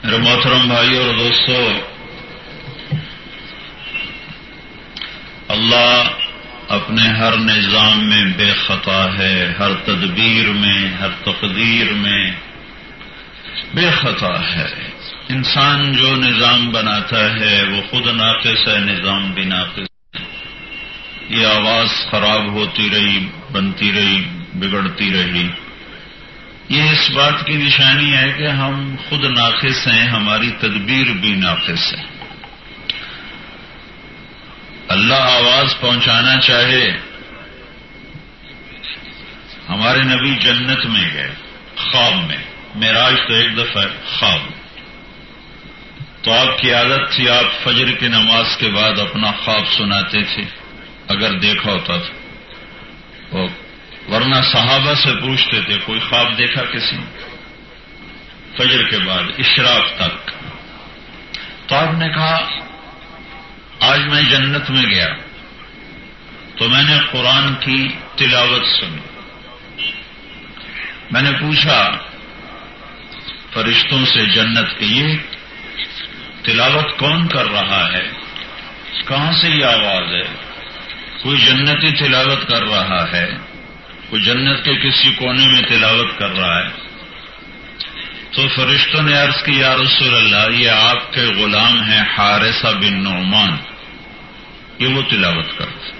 میرے محترم بھائی اور دوستو، اللہ اپنے ہر نظام میں بے خطا ہے، ہر تدبیر میں، ہر تقدیر میں بے خطا ہے۔ انسان جو نظام بناتا ہے وہ خود ناقص ہے، نظام بھی ناقص ہے۔ یہ آواز خراب ہوتی رہی، بنتی رہی، بگڑتی رہی۔ یہ اس بات کی نشانی ہے کہ ہم خود ناقص ہیں، ہماری تدبیر بھی ناقص ہے۔ اللہ آواز پہنچانا چاہے، ہمارے نبی جنت میں گئے خواب میں، معراج تو ایک دفعہ خواب، تو آپ کی عادت تھی آپ فجر کی نماز کے بعد اپنا خواب سناتے تھے اگر دیکھا ہوتا تھا، ورنہ صحابہ سے پوچھتے تھے کوئی خواب دیکھا کسی نے فجر کے بعد اشراق تک؟ تو آپ نے کہا آج میں جنت میں گیا تو میں نے قرآن کی تلاوت سنی۔ میں نے پوچھا فرشتوں سے جنت کی، یہ تلاوت کون کر رہا ہے؟ کہاں سے یہ آواز ہے؟ کوئی جنتی تلاوت کر رہا ہے، کوئی جنت کے کسی کونے میں تلاوت کر رہا ہے۔ تو فرشتوں نے عرض کی یا رسول اللہ، یہ آپ کے غلام ہیں حارثہ بن نعمان، یہ وہ تلاوت کرتے۔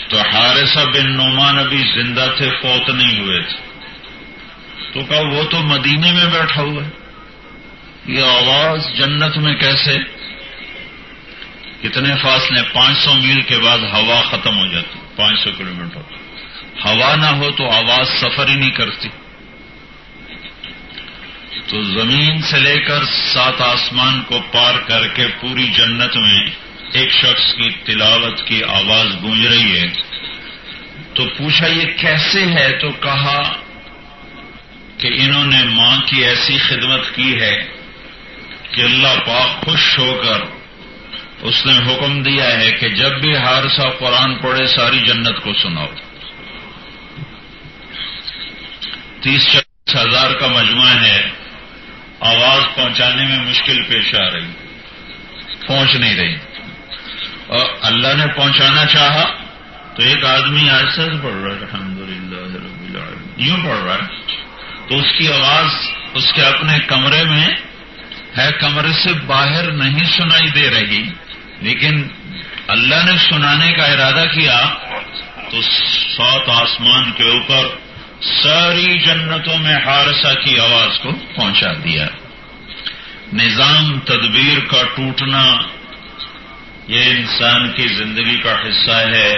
تو حارثہ بن نعمان ابھی زندہ تھے، فوت نہیں ہوئے تھے۔ تو کہا وہ تو مدینے میں بیٹھا ہوا ہے، یہ آواز جنت میں کیسے؟ کتنے فاصلے؟ 500 میل کے بعد ہوا ختم ہو جاتی، 500 کلومیٹر۔ ہوا نہ ہو تو آواز سفر ہی نہیں کرتی۔ تو زمین سے لے کر 7 آسمان کو پار کر کے پوری جنت میں ایک شخص کی تلاوت کی آواز گونج رہی ہے۔ تو پوچھا یہ کیسے ہے؟ تو کہا کہ انہوں نے ماں کی ایسی خدمت کی ہے کہ اللہ پاک خوش ہو کر اس نے حکم دیا ہے کہ جب بھی حارثہ قرآن پڑھے ساری جنت کو سناؤ۔ 30-40 ہزار کا مجمع ہے، آواز پہنچانے میں مشکل پیش آ رہی، پہنچ نہیں رہی، اور اللہ نے پہنچانا چاہا تو ایک آدمی ایسا پڑھ رہا ہے الحمدللہ رب العالمین، یوں پڑھ رہا ہے، تو اس کی آواز اس کے اپنے کمرے میں ہے، کمرے سے باہر نہیں سنائی دے رہی، لیکن اللہ نے سنانے کا ارادہ کیا تو 7 آسمان کے اوپر ساری جنتوں میں حارثہ کی آواز کو پہنچا دیا۔ نظام تدبیر کا ٹوٹنا یہ انسان کی زندگی کا حصہ ہے،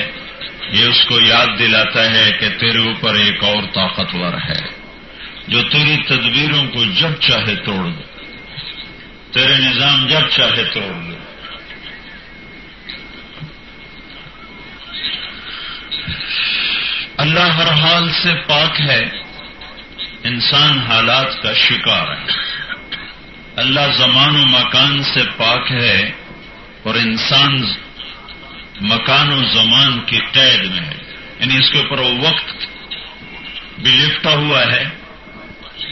یہ اس کو یاد دلاتا ہے کہ تیرے اوپر ایک اور طاقتور ہے جو تیری تدبیروں کو جب چاہے توڑ دے، تیرے نظام جب چاہے توڑ دے۔ اللہ ہر حال سے پاک ہے، انسان حالات کا شکار ہے۔ اللہ زمان و مکان سے پاک ہے اور انسان مکان و زمان کی قید میں ہے، یعنی اس کے اوپر وقت بھی لپٹا ہوا ہے،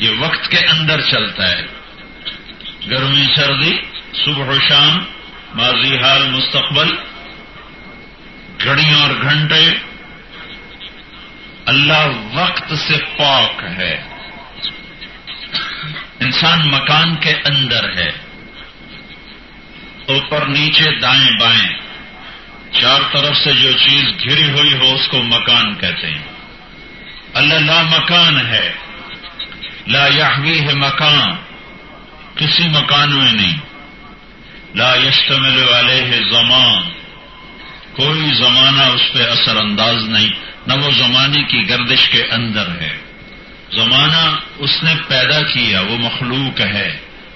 یہ وقت کے اندر چلتا ہے، گرمی سردی، صبح و شام، ماضی حال مستقبل، گھڑیاں اور گھنٹے۔ اللہ وقت سے پاک ہے، انسان مکان کے اندر ہے، اوپر نیچے دائیں بائیں چار طرف سے جو چیز گھری ہوئی ہو اس کو مکان کہتے ہیں۔ اللہ لا مکان ہے، لا یحویہ مکان، کسی مکان میں نہیں، لا یشتمل علیہ زمان، کوئی زمانہ اس پہ اثر انداز نہیں، نہ وہ زمانے کی گردش کے اندر ہے۔ زمانہ اس نے پیدا کیا، وہ مخلوق ہے،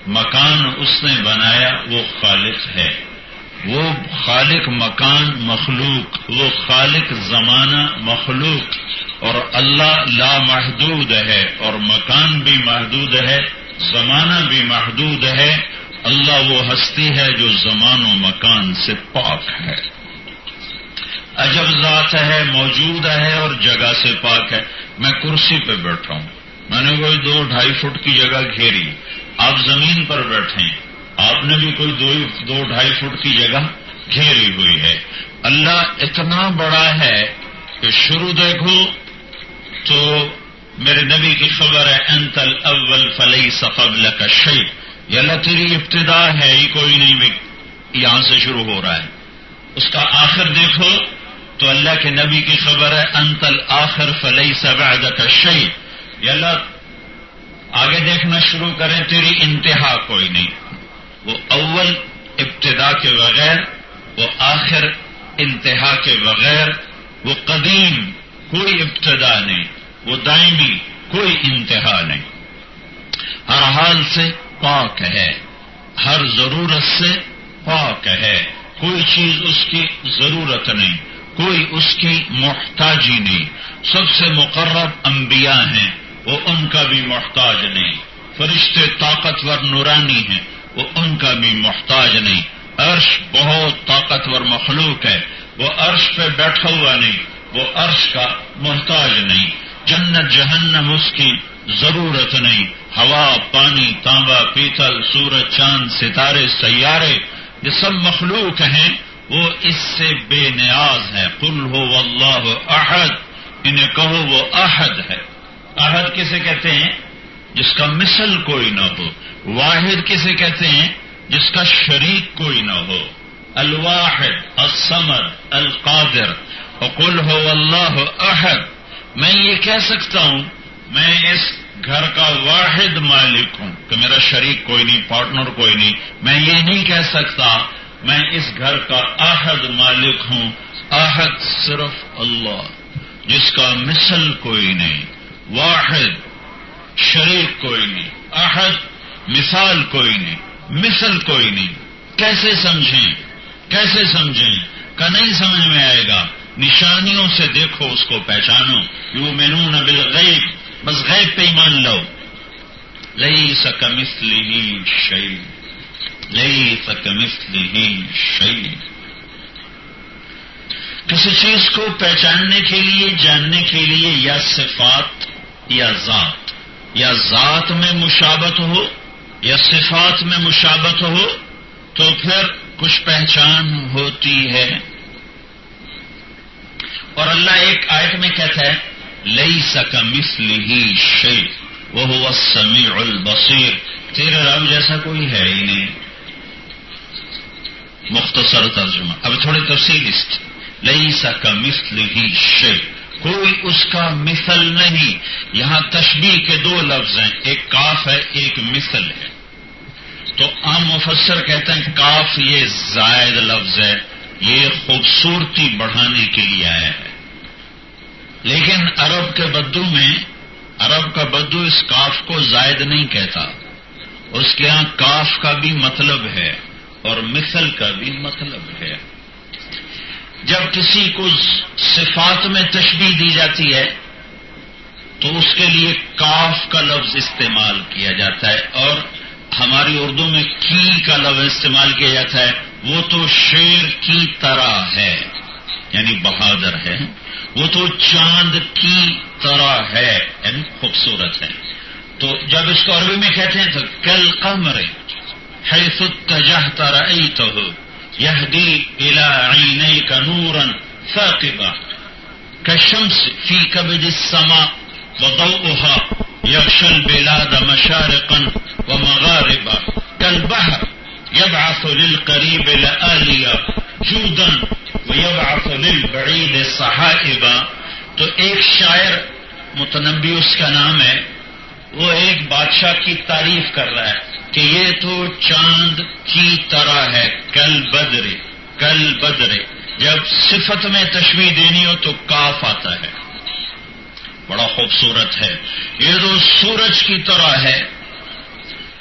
مکان اس نے بنایا، وہ خالق ہے۔ وہ خالق مکان مخلوق، وہ خالق زمانہ مخلوق، اور اللہ لا محدود ہے، اور مکان بھی محدود ہے، زمانہ بھی محدود ہے۔ اللہ وہ ہستی ہے جو زمان و مکان سے پاک ہے، عجب ذات ہے، موجود ہے اور جگہ سے پاک ہے۔ میں کرسی پہ بیٹھا ہوں، میں نے کوئی 2-2.5 فٹ کی جگہ گھیری، آپ زمین پر بیٹھے ہیں، آپ نے بھی کوئی 2-2.5 فٹ کی جگہ گھیری ہوئی ہے۔ اللہ اتنا بڑا ہے کہ شروع دیکھو تو میرے نبی کی خبر ہے انت الاول فلیس قبلک شیء، یہ اللہ تیری ابتدا ہے ہی کوئی نہیں، بھی یہاں سے شروع ہو رہا ہے۔ اس کا آخر دیکھو تو اللہ کے نبی کی خبر ہے انت الآخر فلیس بعدک شیء، یہ اللہ آگے دیکھنا شروع کریں تیری انتہا کوئی نہیں، وہ اول ابتدا کے بغیر، وہ آخر انتہا کے بغیر، وہ قدیم کوئی ابتدا نہیں، وہ دائمی کوئی انتہا نہیں، ہر حال سے پاک ہے، ہر ضرورت سے پاک ہے، کوئی چیز اس کی ضرورت نہیں، کوئی اس کی محتاجی نہیں۔ سب سے مقرب انبیاء ہیں، وہ ان کا بھی محتاج نہیں، فرشتے طاقتور نورانی ہیں، وہ ان کا بھی محتاج نہیں، عرش بہت طاقتور مخلوق ہے، وہ عرش پہ بیٹھا ہوا نہیں، وہ عرش کا محتاج نہیں، جنت جہنم اس کی ضرورت نہیں، ہوا پانی تانبا پیتل سورج چاند ستارے سیارے یہ سب مخلوق ہیں، وہ اس سے بے نیاز ہے۔ قل هو اللہ احد، انہیں کہو وہ احد ہے۔ احد کسے کہتے ہیں؟ جس کا مثل کوئی نہ ہو۔ واحد کسے کہتے ہیں؟ جس کا شریک کوئی نہ ہو۔ الواحد الصمد القادر۔ وقل هو اللہ احد، میں یہ کہہ سکتا ہوں میں اس گھر کا واحد مالک ہوں کہ میرا شریک کوئی نہیں، پارٹنر کوئی نہیں، میں یہ نہیں کہہ سکتا میں اس گھر کا احد مالک ہوں۔ احد صرف اللہ جس کا مثل کوئی نہیں، واحد شریک کوئی نہیں، احد مثال کوئی نہیں، مثل کوئی نہیں۔ کیسے سمجھیں کیسے سمجھیں کہ نہیں سمجھ میں آئے گا، نشانیوں سے دیکھو اس کو پہچانو۔ یؤمنون بالغیب، بس غیب پہ ایمان لو۔ لیس کمثلہ شیء، لیس کمثلہ شیء۔ کسی چیز کو پہچاننے کے لیے، جاننے کے لیے یا صفات یا ذات، یا ذات میں مشابہت ہو یا صفات میں مشابہت ہو تو پھر کچھ پہچان ہوتی ہے۔ اور اللہ ایک آیت میں کہتا ہے لیس کمثلہ شیء وہو السمیع البصیر، تیرے رب جیسا کوئی ہے ہی نہیں۔ مختصر ترجمہ، اب تھوڑی تفصیل اس کی۔ لیس کمثلہ شیء، کوئی اس کا مثل نہیں۔ یہاں تشبیہ کے 2 لفظ ہیں، ایک کاف ہے ایک مثل ہے۔ تو عام مفسر کہتے ہیں کاف یہ زائد لفظ ہے، یہ خوبصورتی بڑھانے کے لیے آیا ہے، لیکن عرب کے بدو میں، عرب کا بدو اس کاف کو زائد نہیں کہتا، اس کے ہاں کاف کا بھی مطلب ہے اور مثل کا بھی مطلب ہے۔ جب کسی کو صفات میں تشبیہ دی جاتی ہے تو اس کے لیے کاف کا لفظ استعمال کیا جاتا ہے، اور ہماری اردو میں کی کا لفظ استعمال کیا جاتا ہے۔ وہ تو شیر کی طرح ہے، یعنی بہادر ہے، وہ تو چاند کی طرح ہے، یعنی خوبصورت ہے۔ تو جب اس کو عربی میں کہتے ہیں تو کالقمر حیث اتجہت رأیتہ یہدی الی عینیک نورا ثاقبا کالشمس فی کبد السماء وضوءها یغشی البلاد مشارقا ومغاربا كالبحر يبعث للقريب لآليا جودا ويبعث للبعيد صحائبا۔ تو ایک شاعر متنبی اس کا نام ہے، وہ ایک بادشاہ کی تعریف کر رہا ہے کہ یہ تو چاند کی طرح ہے، کل بدر۔ جب صفت میں تشبیہ دینی ہو تو کاف آتا ہے، بڑا خوبصورت ہے۔ یہ تو سورج کی طرح ہے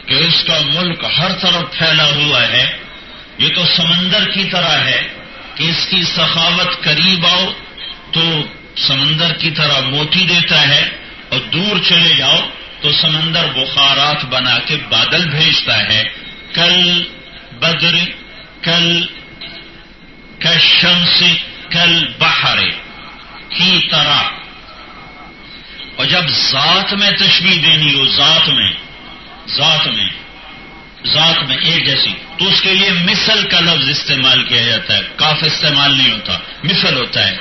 کہ اس کا ملک ہر طرف پھیلا ہوا ہے، یہ تو سمندر کی طرح ہے کہ اس کی سخاوت قریب آؤ تو سمندر کی طرح موتی دیتا ہے، اور دور چلے جاؤ تو سمندر بخارات بنا کے بادل بھیجتا ہے۔ کل بدر کل کالشمس کل بحر کی طرح۔ اور جب ذات میں تشبیہ دینی ہو، ذات میں ذات میں ایک جیسی، تو اس کے لیے مثل کا لفظ استعمال کیا جاتا ہے، کاف استعمال نہیں ہوتا، مثل ہوتا ہے.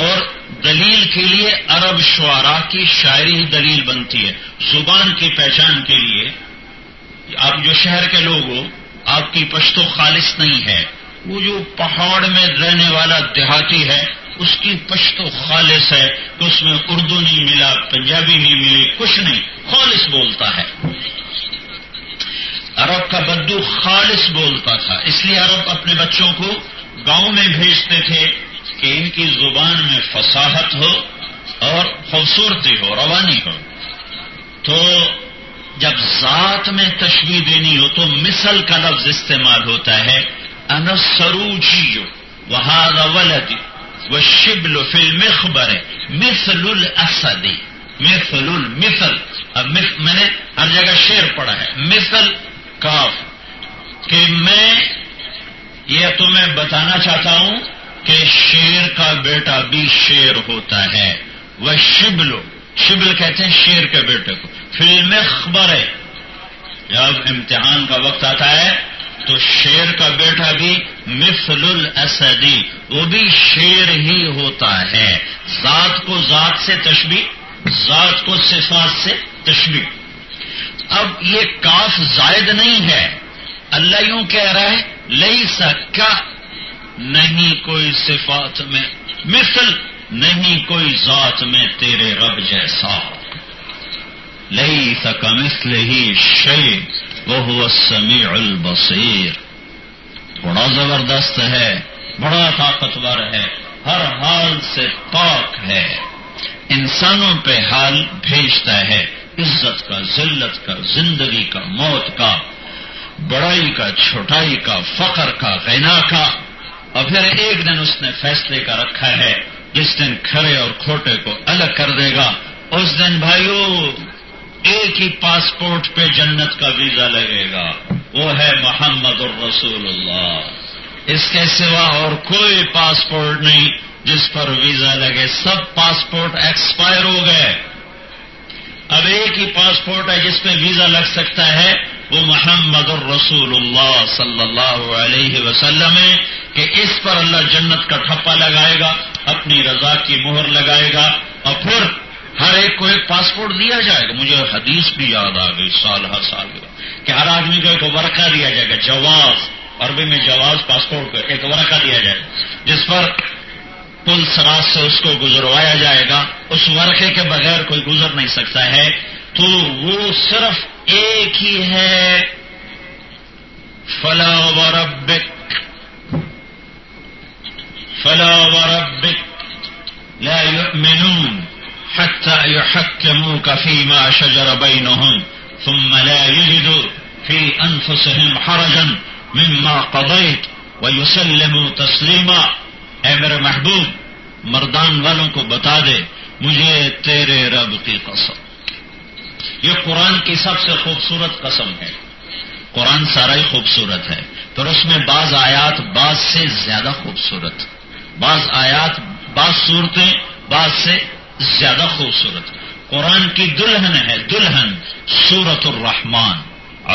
اور دلیل کے لیے عرب شعراء کی شاعری ہی دلیل بنتی ہے. زبان کی پہچان کے لیے آپ جو شہر کے لوگ ہو، آپ کی پشتو خالص نہیں ہے. وہ جو پہاڑ میں رہنے والا دیہاتی ہے، اس کی پشتو خالص ہے کہ اس میں اردو نہیں ملا، پنجابی نہیں ملی، کچھ نہیں، خالص بولتا ہے. عرب کا بدو خالص بولتا تھا، اس لیے عرب اپنے بچوں کو گاؤں میں بھیجتے تھے کہ ان کی زبان میں فصاحت ہو اور خوبصورتی ہو، روانی ہو. تو جب ذات میں تشبیہ دینی ہو تو مثل کا لفظ استعمال ہوتا ہے. انا السروجی وہذا ولدی والشبل فی المخبر مثل الاسد. مثل المثل، اب میں نے ہر جگہ شعر پڑھا ہے، مثل کاف، کہ میں یہ تمہیں بتانا چاہتا ہوں کہ شیر کا بیٹا بھی شیر ہوتا ہے. والشبل، شبل کہتے ہیں شیر کے بیٹے کو. فی المخبر ہے، جب امتحان کا وقت آتا ہے تو شیر کا بیٹا بھی مثل الاسدی، وہ بھی شیر ہی ہوتا ہے. ذات کو ذات سے تشبیہ، ذات کو صفات سے تشبیہ. اب یہ کاف زائد نہیں ہے، اللہ یوں کہہ رہا ہے لیسا کا، نہیں کوئی صفات میں مثل، نہیں کوئی ذات میں تیرے رب جیسا. لیس کمثلہ شیء وہو السمیع البصیر. بڑا زبردست ہے، بڑا طاقتور ہے، ہر حال سے پاک ہے. انسانوں پہ حال بھیجتا ہے، عزت کا، ذلت کا، زندگی کا، موت کا، بڑائی کا، چھوٹائی کا، فقر کا، غنا کا. اور پھر ایک دن اس نے فیصلے کا رکھا ہے، جس دن کھرے اور کھوٹے کو الگ کر دے گا. اس دن بھائیو ایک ہی پاسپورٹ پہ جنت کا ویزا لگے گا، وہ ہے محمد الرسول اللہ. اس کے سوا اور کوئی پاسپورٹ نہیں جس پر ویزا لگے. سب پاسپورٹ ایکسپائر ہو گئے. اب ایک ہی پاسپورٹ ہے جس پہ ویزا لگ سکتا ہے، وہ محمد الرسول اللہ صلی اللہ علیہ وسلم ہے، کہ اس پر اللہ جنت کا ٹھپا لگائے گا، اپنی رضا کی مہر لگائے گا، اور پھر ہر ایک کو ایک پاسپورٹ دیا جائے گا. مجھے حدیث بھی یاد آ گئی سال ہر سال کہ ہر آدمی کو ایک ورقہ دیا جائے گا، جواز، عربی میں جواز، پاسپورٹ کو ایک ورقہ دیا جائے گا، جس پر پل سراج سے اس کو گزروایا جائے گا. اس ورقے کے بغیر کوئی گزر نہیں سکتا ہے. تو وہ صرف ایک ہی ہے، فلا وربک، فلا وربک لا يؤمنون حتى يحكموك فيما شجر بينهم ثم لا يجدوا في أنفسهم حرجا مما قضيت ويسلموا تسليما. اے میرے محبوب، مردان والوں کو بتا دے مجھے تیرے رب کی قسم. یہ قرآن کی سب سے خوبصورت قسم ہے. قرآن سارا ہی خوبصورت ہے، پر اس میں بعض آیات بعض سے زیادہ خوبصورت، بعض آیات، بعض صورتیں بعض سے زیادہ خوبصورت. قرآن کی دلہن ہے، دلہن سورۃ الرحمن،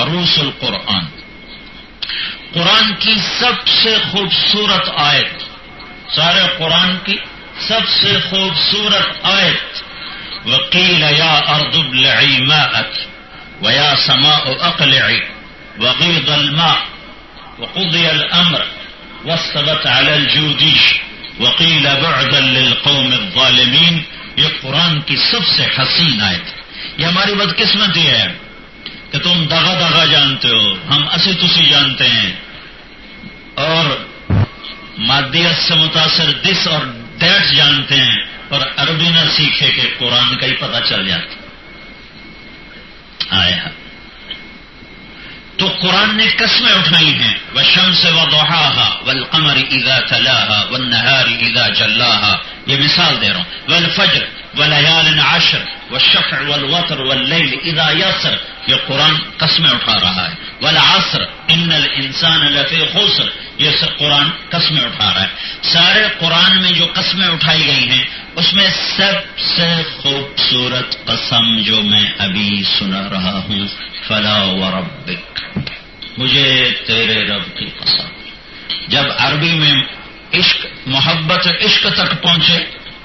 عروس القرآن. قرآن کی سب سے خوبصورت آیت، سارے قرآن کی سب سے خوبصورت آیت، وقیل یا ارض ابلعی ماءک ویا سماء اقلعی وغیض الماء وقضی الامر واستوت علی الجودی وقیل بعدا للقوم الظالمین. یہ قرآن کی سب سے حسین آیت. یہ ہماری بدقسمتی ہے کہ تم دغا دغا جانتے ہو، ہم اسی تسی جانتے ہیں، اور مادیت سے متاثر دس اور دیٹ جانتے ہیں، اور عربی نہ سیکھے کہ قرآن کا ہی پتہ چل جاتا. آیا تو قرآن نے قسمیں اٹھائی ہیں، والشمس وضحاها والقمر اذا تلاها والنهار اذا جلاها. یہ مثال دے رہا ہوں. والفجر وليال عشر والشفع والوتر والليل اذا يسر. یہ قرآن قسمیں اٹھا رہا ہے. والعصر ان الانسان لفی خسر. یہ سب قرآن قسمیں اٹھا رہا ہے. سارے قرآن میں جو قسمیں اٹھائی گئی ہیں اس میں سب سے خوبصورت قسم جو میں ابھی سنا رہا ہوں، فلا وربک. مجھے تیرے رب کی قسم. جب عربی میں عشق محبت عشق تک پہنچے،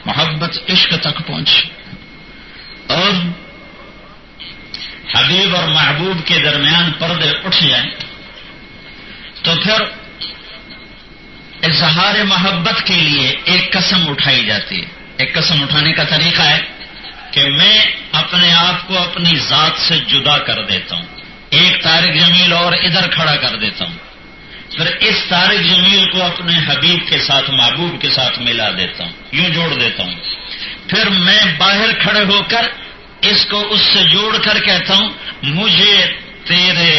محبت عشق تک پہنچے اور حبیب اور محبوب کے درمیان پردے اٹھ جائیں تو پھر اظہار محبت کے لیے ایک قسم اٹھائی جاتی ہے. ایک قسم اٹھانے کا طریقہ ہے کہ میں اپنے آپ کو اپنی ذات سے جدا کر دیتا ہوں، ایک طارق جمیل اور ادھر کھڑا کر دیتا ہوں، پھر اس طارق جمیل کو اپنے حبیب کے ساتھ محبوب کے ساتھ ملا دیتا ہوں، یوں جوڑ دیتا ہوں. پھر میں باہر کھڑے ہو کر اس کو اس سے جوڑ کر کہتا ہوں مجھے تیرے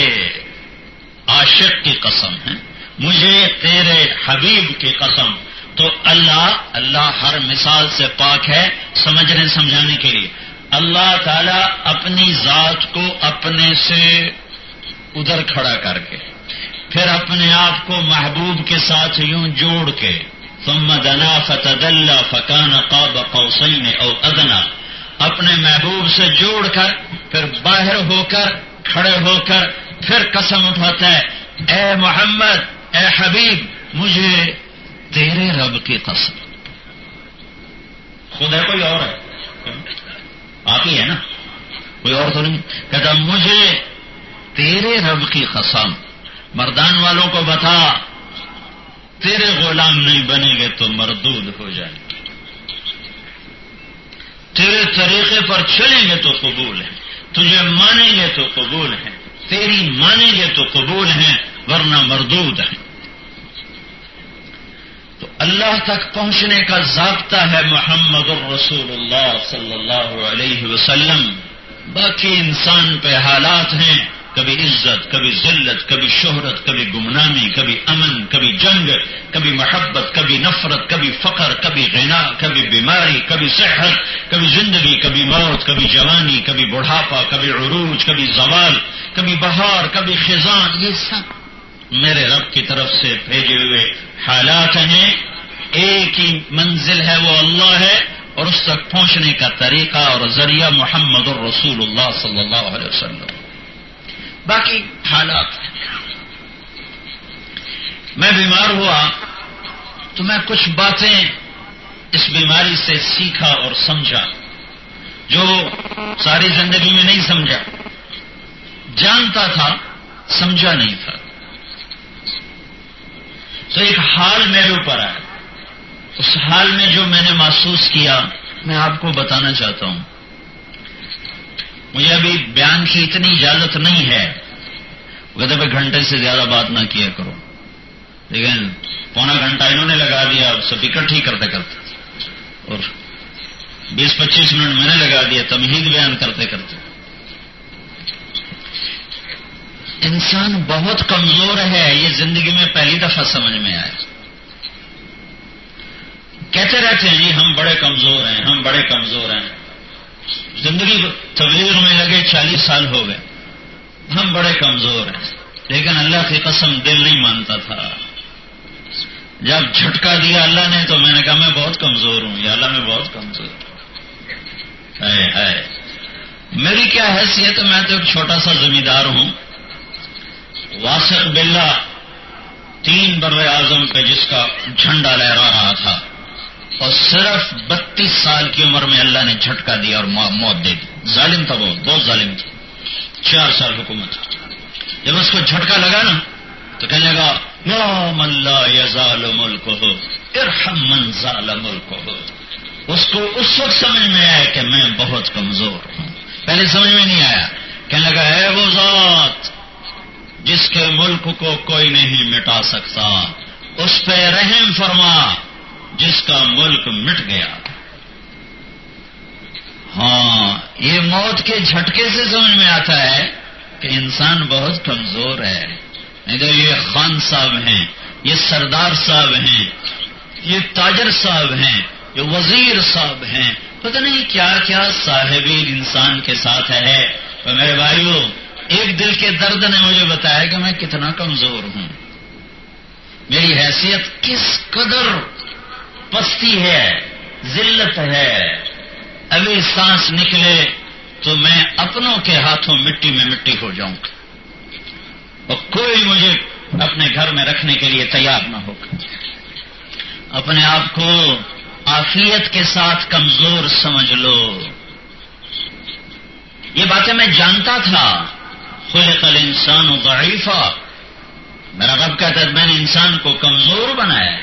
عاشق کی قسم ہے، مجھے تیرے حبیب کی قسم. تو اللہ ہر مثال سے پاک ہے سمجھنے سمجھانے کے لیے. اللہ تعالیٰ اپنی ذات کو اپنے سے ادھر کھڑا کر کے پھر اپنے آپ کو محبوب کے ساتھ یوں جوڑ کے ثم دنا فتدلى فكان قاب قوسين او ادنى، اپنے محبوب سے جوڑ کر پھر باہر ہو کر کھڑے ہو کر پھر قسم اٹھاتا ہے اے محمد اے حبیب مجھے تیرے رب کی قسم. خود ہے کوئی اور ہے؟ آپ ہی ہے نا، کوئی اور تو نہیں. کہتا مجھے تیرے رب کی قسم. مردان والوں کو بتا تیرے غلام نہیں بنیں گے تو مردود ہو جائیں گے، تیرے طریقے پر چلیں گے تو قبول ہے، تجھے مانیں گے تو قبول ہے، تیری مانیں گے تو قبول ہیں ورنہ مردود ہیں. تو اللہ تک پہنچنے کا ضابطہ ہے محمد الرسول اللہ صلی اللہ علیہ وسلم. باقی انسان پہ حالات ہیں، کبھی عزت، کبھی ذلت، کبھی شہرت، کبھی گمنامی، کبھی امن، کبھی جنگ، کبھی محبت، کبھی نفرت، کبھی فقر، کبھی غنا، کبھی بیماری، کبھی صحت، کبھی زندگی، کبھی موت، کبھی جوانی، کبھی بڑھاپا، کبھی عروج، کبھی زوال، کبھی بہار، کبھی خزان. یہ سب میرے رب کی طرف سے بھیجے ہوئے حالات ہیں. ایک ہی منزل ہے وہ اللہ ہے اور اس تک پہنچنے کا طریقہ اور ذریعہ محمد الرسول اللہ صلی اللہ علیہ وسلم. باقی حالات. میں بیمار ہوا تو میں کچھ باتیں اس بیماری سے سیکھا اور سمجھا جو ساری زندگی میں نہیں سمجھا. جانتا تھا سمجھا نہیں تھا. تو ایک حال میرے اوپر آیا. اس حال میں جو میں نے محسوس کیا میں آپ کو بتانا چاہتا ہوں. مجھے ابھی بیان کی اتنی اجازت نہیں ہے، کہتے بھائی گھنٹے سے زیادہ بات نہ کیا کرو، لیکن پونا گھنٹہ انہوں نے لگا دیا سپیکر ٹھیک کرتے کرتے اور 20-25 منٹ میں نے لگا دیا تمہید بیان کرتے کرتے. انسان بہت کمزور ہے، یہ زندگی میں پہلی دفعہ سمجھ میں آیا. کہتے رہتے ہیں جی ہم بڑے کمزور ہیں، ہم بڑے کمزور ہیں. زندگی تبلیغ میں لگے 40 سال ہو گئے، ہم بڑے کمزور ہیں. لیکن اللہ کی قسم دل نہیں مانتا تھا. جب جھٹکا دیا اللہ نے تو میں نے کہا میں بہت کمزور ہوں، یا اللہ میں بہت کمزور ہوں. ہے میری کیا حیثیت ہے؟ میں تو ایک چھوٹا سا زمیندار ہوں. واثق باللہ 3 بر اعظم پہ جس کا جھنڈا لہرا رہا تھا اور صرف 32 سال کی عمر میں اللہ نے جھٹکا دیا اور موت دے دی. ظالم تھا، بہت ظالم تھا. 4 سال حکومت. جب اس کو جھٹکا لگا نا تو کہنے لگا یا من لا یزال ملکہ ارحم من زال ملکہ. اس کو اس وقت سمجھ میں آیا کہ میں بہت کمزور ہوں. پہلے سمجھ میں نہیں آیا. کہنے لگا ہے وہ ذات جس کے ملک کو کوئی نہیں مٹا سکتا، اس پہ رحم فرما جس کا ملک مٹ گیا. ہاں یہ موت کے جھٹکے سے سمجھ میں آتا ہے کہ انسان بہت کمزور ہے. نہیں تو یہ خان صاحب ہیں، یہ سردار صاحب ہیں، یہ تاجر صاحب ہیں، یہ وزیر صاحب ہیں، پتہ نہیں کیا کیا صاحبی انسان کے ساتھ ہے. تو میرے بھائیو ایک دل کے درد نے مجھے بتایا کہ میں کتنا کمزور ہوں، میری حیثیت کس قدر پستی ہے، ذلت ہے. ابھی سانس نکلے تو میں اپنوں کے ہاتھوں مٹی میں مٹی ہو جاؤں گا. اور کوئی مجھے اپنے گھر میں رکھنے کے لیے تیار نہ ہوگا. اپنے آپ کو عافیت کے ساتھ کمزور سمجھ لو. یہ باتیں میں جانتا تھا. خلق الانسان ضعیفا، میرا رب کہتا ہے میں نے انسان کو کمزور بنایا ہے.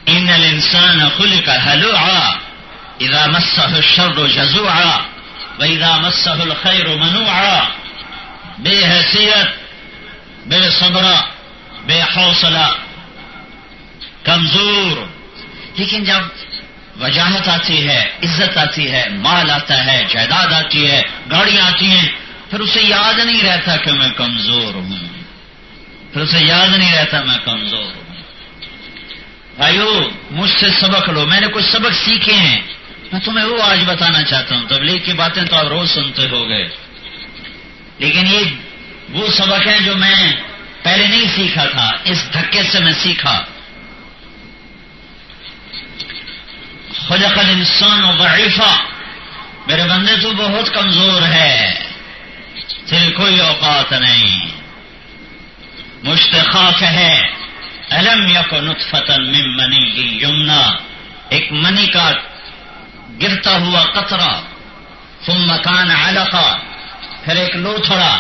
ان الانسان خلق ہلوعا اذا مسہ الشر جزوعا واذا مسہ الخیر منوعا. بے حیثیت، بے صبر، بے حوصلہ، کمزور. لیکن جب وجاہت آتی ہے، عزت آتی ہے، مال آتا ہے، جائیداد آتی ہے، گاڑیاں آتی ہیں، پھر اسے یاد نہیں رہتا کہ میں کمزور ہوں. پھر اسے یاد نہیں رہتا میں کمزور ہوں. بھائیو مجھ سے سبق لو. میں نے کچھ سبق سیکھے ہیں، میں تمہیں وہ آج بتانا چاہتا ہوں. تبلیغ کی باتیں تو آپ روز سنتے ہو گئے، لیکن یہ وہ سبق ہیں جو میں پہلے نہیں سیکھا تھا. اس دھکے سے میں سیکھا. خلق الانسان ضعیفا، میرے بندے تو بہت کمزور ہے، تیری کوئی اوقات نہیں. مشتخاک ہے. الم یک نطفۃ من منی یمنا، ایک منی کا گرتا ہوا قطرہ. ثم کان علقہ، پھر ایک لوتھڑا.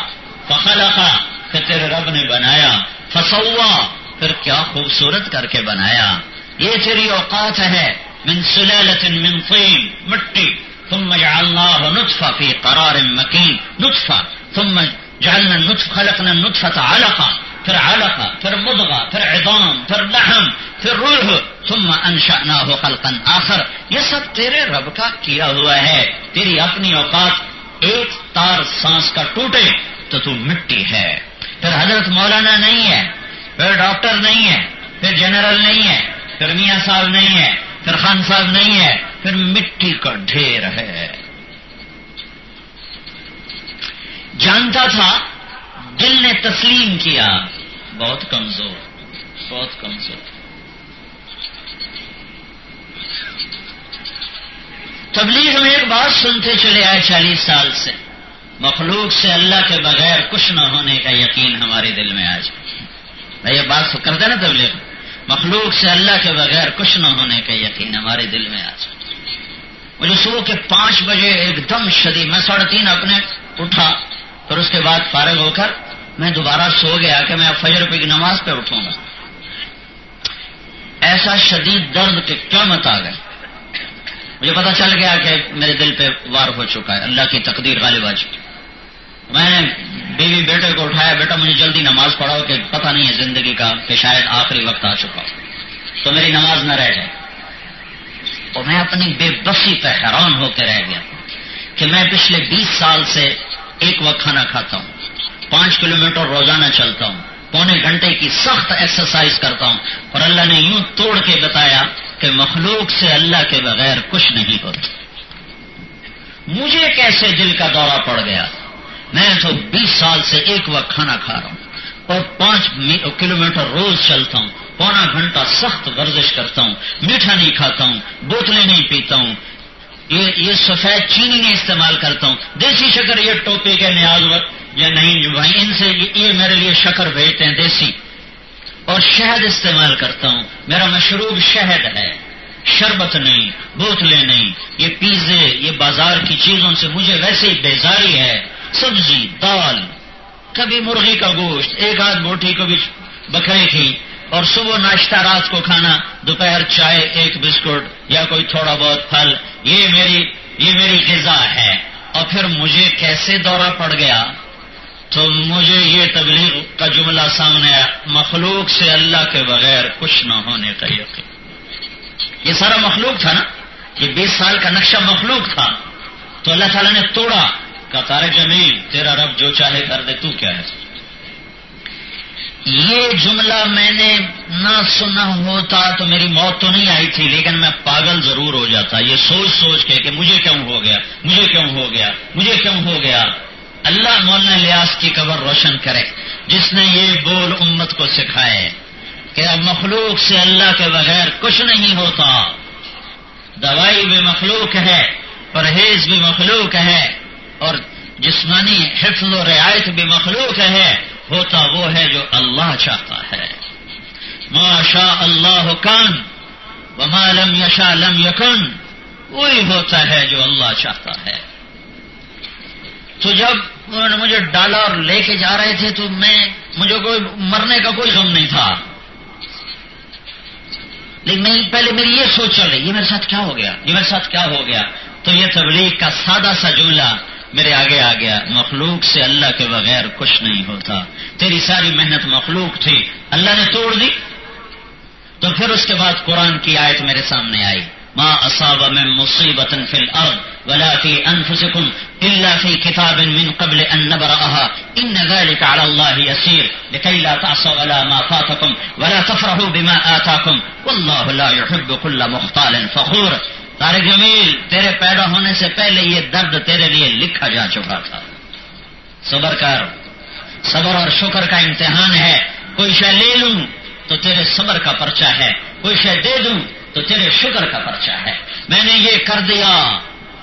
فخلقا، پھر تیرے رب نے بنایا. فسوا، پھر کیا خوبصورت کر کے بنایا. یہ تیری اوقات ہے. من سلالۃ من طین، مٹی. ثم جعلناہ نطفہ فی قرار مکین، نطفہ. ثم جعلنا النطفہ، خلقنا النطفۃ علقہ، پھر علقہ، پھر مضغہ، پھر عظام، پھر لحم، پھر روح. ثم انشأناہ خلقا آخر. یہ سب تیرے رب کا کیا ہوا ہے. تیری اپنی اوقات ایک تار سانس کا ٹوٹے تو مٹی ہے. پھر حضرت مولانا نہیں ہے، پھر ڈاکٹر نہیں ہے، پھر جنرل نہیں ہے، پھر میاں صاحب نہیں ہے، پھر خان صاحب نہیں ہے، پھر مٹی کا ڈھیر ہے. جانتا تھا، دل نے تسلیم کیا. بہت کمزور، بہت کمزور. تبلیغ میں ایک بات سنتے چلے آئے 40 سال سے، مخلوق سے اللہ کے بغیر کچھ نہ ہونے کا یقین ہمارے دل میں آ جائے. میں یہ بات کرتا نا تبلیغ، مخلوق سے اللہ کے بغیر کچھ نہ ہونے کا یقین ہمارے دل میں آ جائے. مجھے صبح کے 5 بجے ایک دم شدید، میں 3:30 اپنے اٹھا، پھر اس کے بعد فارغ ہو کر میں دوبارہ سو گیا کہ میں اب فجر کی نماز پہ اٹھوں گا. ایسا شدید درد کہ قیامت آ گئی. مجھے پتا چل گیا کہ میرے دل پہ وار ہو چکا ہے، اللہ کی تقدیر غالب آ چکی. میں نے بیوی بیٹے کو اٹھایا، بیٹا مجھے جلدی نماز پڑھاؤ کہ پتہ نہیں ہے زندگی کا کہ شاید آخری وقت آ چکا ہو تو میری نماز نہ رہ جائے. اور میں اپنی بے بسی پہ حیران ہو کے رہ گیا کہ میں پچھلے 20 سال سے ایک وقت کھانا کھاتا ہوں، 5 کلومیٹر روزانہ چلتا ہوں، پونے گھنٹے کی سخت ایکسرسائز کرتا ہوں، اور اللہ نے یوں توڑ کے بتایا کہ مخلوق سے اللہ کے بغیر کچھ نہیں ہوتا. مجھے کیسے دل کا دورہ پڑ گیا. میں تو 20 سال سے ایک وقت کھانا کھا رہا ہوں اور 5 کلومیٹر روز چلتا ہوں، پونا گھنٹہ سخت ورزش کرتا ہوں، میٹھا نہیں کھاتا ہوں، بوتلیں نہیں پیتا ہوں، یہ سفید چینی نہیں استعمال کرتا ہوں، دیسی شکر یہ ٹوپی کے نیاز یا نہیں جو بھائی ان سے یہ میرے لیے شکر بھیجتے ہیں دیسی، اور شہد استعمال کرتا ہوں. میرا مشروب شہد ہے، شربت نہیں، بوتلیں نہیں، یہ پیزے، یہ بازار کی چیزوں سے مجھے ویسے ہی بیزاری ہے. سبزی، دال، کبھی مرغی کا گوشت، ایک آدھ بوٹی کو بھی بکرے کی، اور صبح ناشتہ، رات کو کھانا، دوپہر چائے، ایک بسکٹ یا کوئی تھوڑا بہت پھل، یہ میری غذا ہے. اور پھر مجھے کیسے دورہ پڑ گیا تو مجھے یہ تبلیغ کا جملہ سامنے آیا، مخلوق سے اللہ کے بغیر کچھ نہ ہونے کا یقین. یہ سارا مخلوق تھا نا، یہ 20 سال کا نقشہ مخلوق تھا، تو اللہ تعالیٰ نے توڑا. کہا طارق جمیل تیرا رب جو چاہے کر دے، تو کیا ہے. یہ جملہ میں نے نہ سنا ہوتا تو میری موت تو نہیں آئی تھی، لیکن میں پاگل ضرور ہو جاتا یہ سوچ سوچ کے کہ مجھے کیوں ہو گیا، مجھے کیوں ہو گیا، مجھے کیوں ہو گیا. اللہ مولانا الیاس کی قبر روشن کرے جس نے یہ بول امت کو سکھائے کہ اب مخلوق سے اللہ کے بغیر کچھ نہیں ہوتا. دوائی بھی مخلوق ہے، پرہیز بھی مخلوق ہے، اور جسمانی حفظ و رعایت بھی مخلوق ہے، ہوتا وہ ہے جو اللہ چاہتا ہے. ما شاء اللہ کان وما لم یشاء لم یکن، وہی ہوتا ہے جو اللہ چاہتا ہے. تو جب انہوں نے مجھے ڈالا اور لے کے جا رہے تھے تو مجھے کوئی مرنے کا کوئی غم نہیں تھا، لیکن پہلے میری یہ سوچ چل رہی، یہ میرے ساتھ کیا ہو گیا، یہ میرے ساتھ کیا ہو گیا. تو یہ تبلیغ کا سادہ سا جملہ میرے آگے آ گیا، مخلوق سے اللہ کے بغیر کچھ نہیں ہوتا. تیری ساری محنت مخلوق تھی، اللہ نے توڑ دی. تو پھر اس کے بعد قرآن کی آیت میرے سامنے آئی، ما اصاب من مصیبۃ فی الارض ولا فی انفسکم الا فی کتاب من قبل ان نبرأها ان ذلک علی اللہ یسیر لکی لا تعصوا علی ما فاتکم ولا تفرحوا بما آتاکم واللہ لا يحب کل مختال فخور. طارق جمیل، تیرے پیدا ہونے سے پہلے یہ درد تیرے لیے لکھا جا چکا تھا. صبر کر، صبر اور شکر کا امتحان ہے. کوئی شے لے لوں تو تیرے صبر کا پرچہ ہے، کوئی شے دے دوں تو تیرے شکر کا پرچہ ہے. میں نے یہ کر دیا،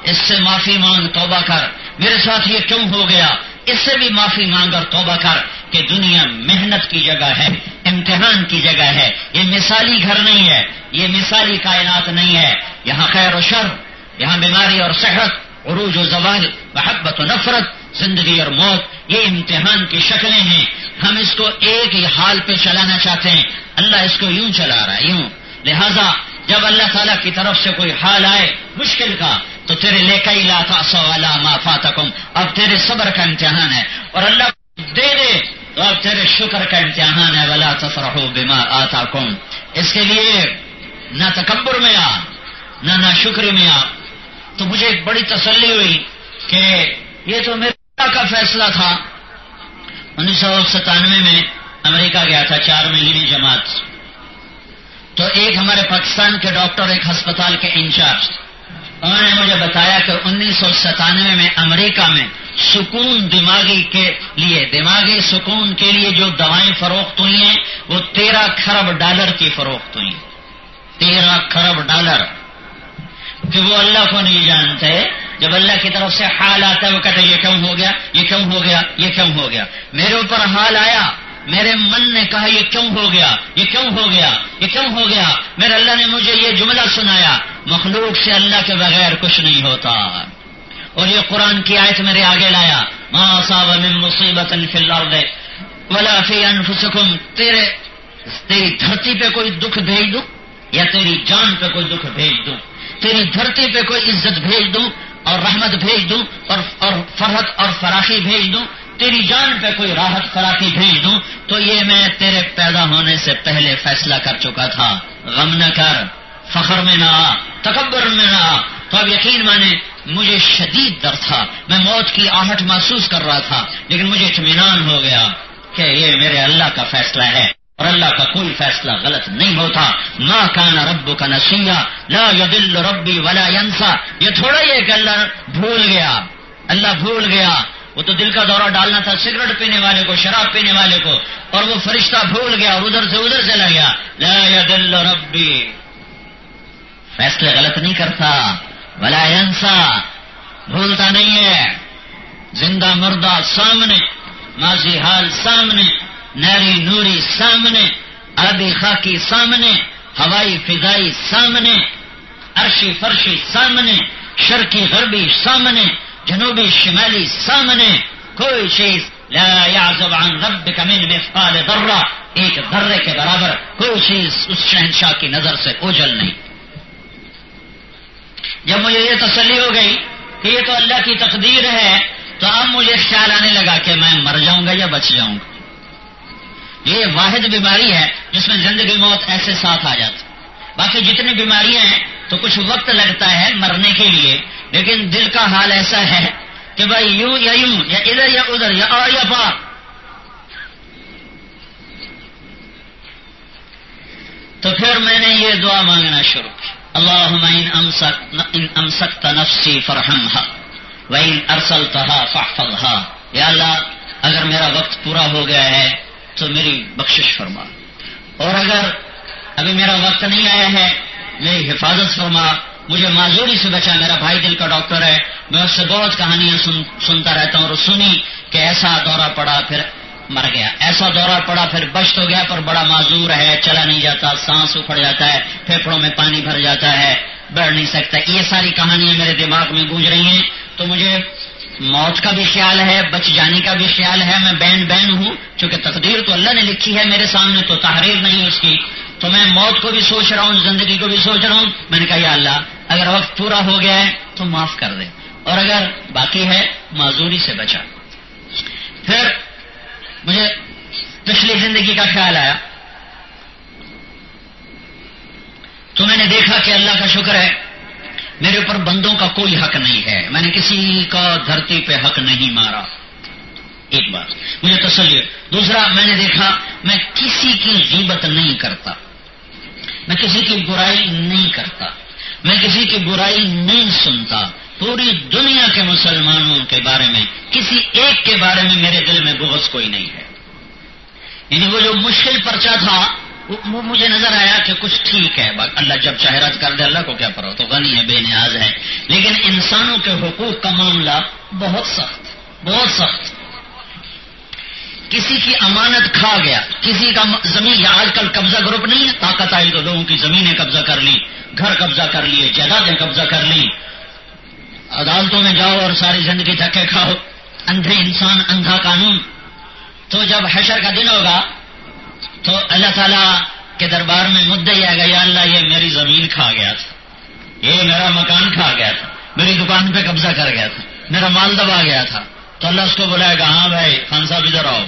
اس سے معافی مانگ، توبہ کر. میرے ساتھ یہ کیوں ہو گیا، اس سے بھی معافی مانگ اور توبہ کر. کہ دنیا محنت کی جگہ ہے، امتحان کی جگہ ہے. یہ مثالی گھر نہیں ہے، یہ مثالی کائنات نہیں ہے. یہاں خیر و شر، یہاں بیماری اور صحت، عروج و زوال، محبت و نفرت، زندگی اور موت، یہ امتحان کی شکلیں ہیں. ہم اس کو ایک ہی حال پہ چلانا چاہتے ہیں، اللہ اس کو یوں چلا رہا ہے، یوں. لہذا جب اللہ تعالیٰ کی طرف سے کوئی حال آئے مشکل کا تو تیرے لکی لا تعصوا علی ما فاتکم، اب تیرے صبر کا امتحان ہے. اور اللہ دے دے تو اب تیرے شکر کا امتحان ہے. ولا تفرحوا بما آتاکم. اس کے لیے نہ تکبر میں آ، نہ شکر میں آ. تو مجھے ایک بڑی تسلی ہوئی کہ یہ تو میرے اللہ کا فیصلہ تھا. 1997 میں امریکہ گیا تھا 4 مہینے جماعت. تو ایک ہمارے پاکستان کے ڈاکٹر، ایک ہسپتال کے انچارج، انہوں نے مجھے بتایا کہ 1997 میں امریکہ میں سکون دماغی کے لیے، دماغی سکون کے لیے جو دوائیں فروخت ہوئی ہیں وہ 13 کھرب ڈالر کی فروخت ہوئی. 13 کھرب ڈالر. کہ وہ اللہ کو نہیں جانتے. جب اللہ کی طرف سے حال آتا ہے وہ کہتے یہ کیوں ہو گیا، یہ کیوں ہو گیا، یہ کیوں ہو گیا. میرے اوپر حال آیا، میرے من نے کہا یہ کیوں ہو گیا، یہ کیوں ہو گیا، یہ کیوں ہو گیا. میرے اللہ نے مجھے یہ جملہ سنایا، مخلوق سے اللہ کے بغیر کچھ نہیں ہوتا. اور یہ قرآن کی آیت میرے آگے لایا، ما اصاب من مصیبۃ فی الارض ولا فی انفسکم. تیری دھرتی پہ کوئی دکھ بھیج دوں یا تیری جان پہ کوئی دکھ بھیج دوں، تیری دھرتی پہ کوئی عزت بھیج دوں اور رحمت بھیج دوں اور فرحت اور فراخی بھیج دوں، تیری جان پہ کوئی راحت فراخی بھیج دوں، تو یہ میں تیرے پیدا ہونے سے پہلے فیصلہ کر چکا تھا. غم نہ کر، فخر میں نہ آ، تکبر میں نہ آ. تو اب یقین مانے مجھے شدید درد تھا، میں موت کی آہٹ محسوس کر رہا تھا، لیکن مجھے اطمینان ہو گیا کہ یہ میرے اللہ کا فیصلہ ہے اور اللہ کا کوئی فیصلہ غلط نہیں ہوتا. ما کان ربک نسیا لا یضل ربی ولا ینسا. یہ تھوڑا ہی ہے کہ اللہ بھول گیا، اللہ بھول گیا. وہ تو دل کا دورہ ڈالنا تھا سگریٹ پینے والے کو، شراب پینے والے کو، اور وہ فرشتہ بھول گیا اور ادھر سے لگ گیا. لا یضل ربی، فیصلے غلط نہیں کرتا. ولا ینسا، بھولتا نہیں ہے. زندہ مردہ سامنے، ماضی حال سامنے، ناری نوری سامنے، آبی خاکی سامنے، ہوائی فضائی سامنے، عرشی فرشی سامنے، شرقی غربی سامنے، جنوبی شمالی سامنے. کوئی چیز لا يعزب عن ربك من مثقال ذرہ، ایک ذرے کے برابر کوئی چیز اس شہنشاہ کی نظر سے اوجھل نہیں. جب مجھے یہ تسلی ہو گئی کہ یہ تو اللہ کی تقدیر ہے تو اب مجھے خیال آنے لگا کہ میں مر جاؤں گا یا بچ جاؤں گا. یہ واحد بیماری ہے جس میں زندگی موت ایسے ساتھ آ جاتی. باقی جتنی بیماریاں ہیں تو کچھ وقت لگتا ہے مرنے کے لیے، لیکن دل کا حال ایسا ہے کہ بھائی یوں یا ادھر یا ادھر، یا اور یا پار. تو پھر میں نے یہ دعا مانگنا شروع کی، اللہم ان امسکت نفسی فرحمها وان ارسلتها فاحفظها. یا اللہ اگر میرا وقت پورا ہو گیا ہے تو میری بخشش فرما، اور اگر ابھی میرا وقت نہیں آیا ہے میری حفاظت فرما، مجھے معذوری سے بچا. میرا بھائی دل کا ڈاکٹر ہے, میں اس سے بہت کہانیاں سنتا رہتا ہوں, اور سنی کہ ایسا دورہ پڑا پھر مر گیا, ایسا دورہ پڑا پھر بچ تو گیا پر بڑا معذور ہے, چلا نہیں جاتا, سانس اکھڑ جاتا ہے, پھیپھڑوں میں پانی بھر جاتا ہے, بڑھ نہیں سکتا. یہ ساری کہانیاں میرے دماغ میں گونج رہی ہیں. تو مجھے موت کا بھی خیال ہے, بچ جانے کا بھی خیال ہے. میں بین ہوں, چونکہ تقدیر تو اللہ نے لکھی ہے میرے سامنے, تو تحریر نہیں اس کی. تو میں موت کو بھی سوچ رہا ہوں, زندگی کو بھی سوچ رہا ہوں. میں نے کہا یا اللہ اگر وقت پورا ہو گیا ہے تو معاف کر دے, اور اگر باقی ہے معذوری سے بچا. پھر مجھے پچھلی زندگی کا خیال آیا, تو میں نے دیکھا کہ اللہ کا شکر ہے میرے اوپر بندوں کا کوئی حق نہیں ہے, میں نے کسی کا دھرتی پہ حق نہیں مارا. ایک بات مجھے تسلی. دوسرا میں نے دیکھا میں کسی کی غیبت نہیں کرتا, میں کسی کی برائی نہیں کرتا, میں کسی کی برائی نہیں سنتا. پوری دنیا کے مسلمانوں کے بارے میں کسی ایک کے بارے میں میرے دل میں بغض کوئی نہیں ہے. یعنی وہ جو مشکل پرچہ تھا وہ مجھے نظر آیا کہ کچھ ٹھیک ہے, اللہ جب چاہے رد کر دے, اللہ کو کیا پرواہ, تو غنی ہے, بے نیاز ہے. لیکن انسانوں کے حقوق کا معاملہ بہت سخت, بہت سخت. کسی کی امانت کھا گیا, کسی کا زمین, یا آج کل قبضہ گروپ نہیں ہے, طاقت آئی تو لوگوں کی زمینیں قبضہ کر لی, گھر قبضہ کر لیے, جائیدادیں قبضہ کر لی, عدالتوں میں جاؤ اور ساری زندگی دھکے کھاؤ, اندھے انسان اندھا قانون. تو جب حشر کا دن ہوگا تو اللہ تعالیٰ کے دربار میں مدعی آئے گا, یا اللہ یہ میری زمین کھا گیا تھا, یہ میرا مکان کھا گیا تھا, میری دکان پہ قبضہ کر گیا تھا, میرا مال دبا گیا تھا. تو اللہ اس کو بلائے گا, ہاں بھائی خان صاحب ادھر آؤ,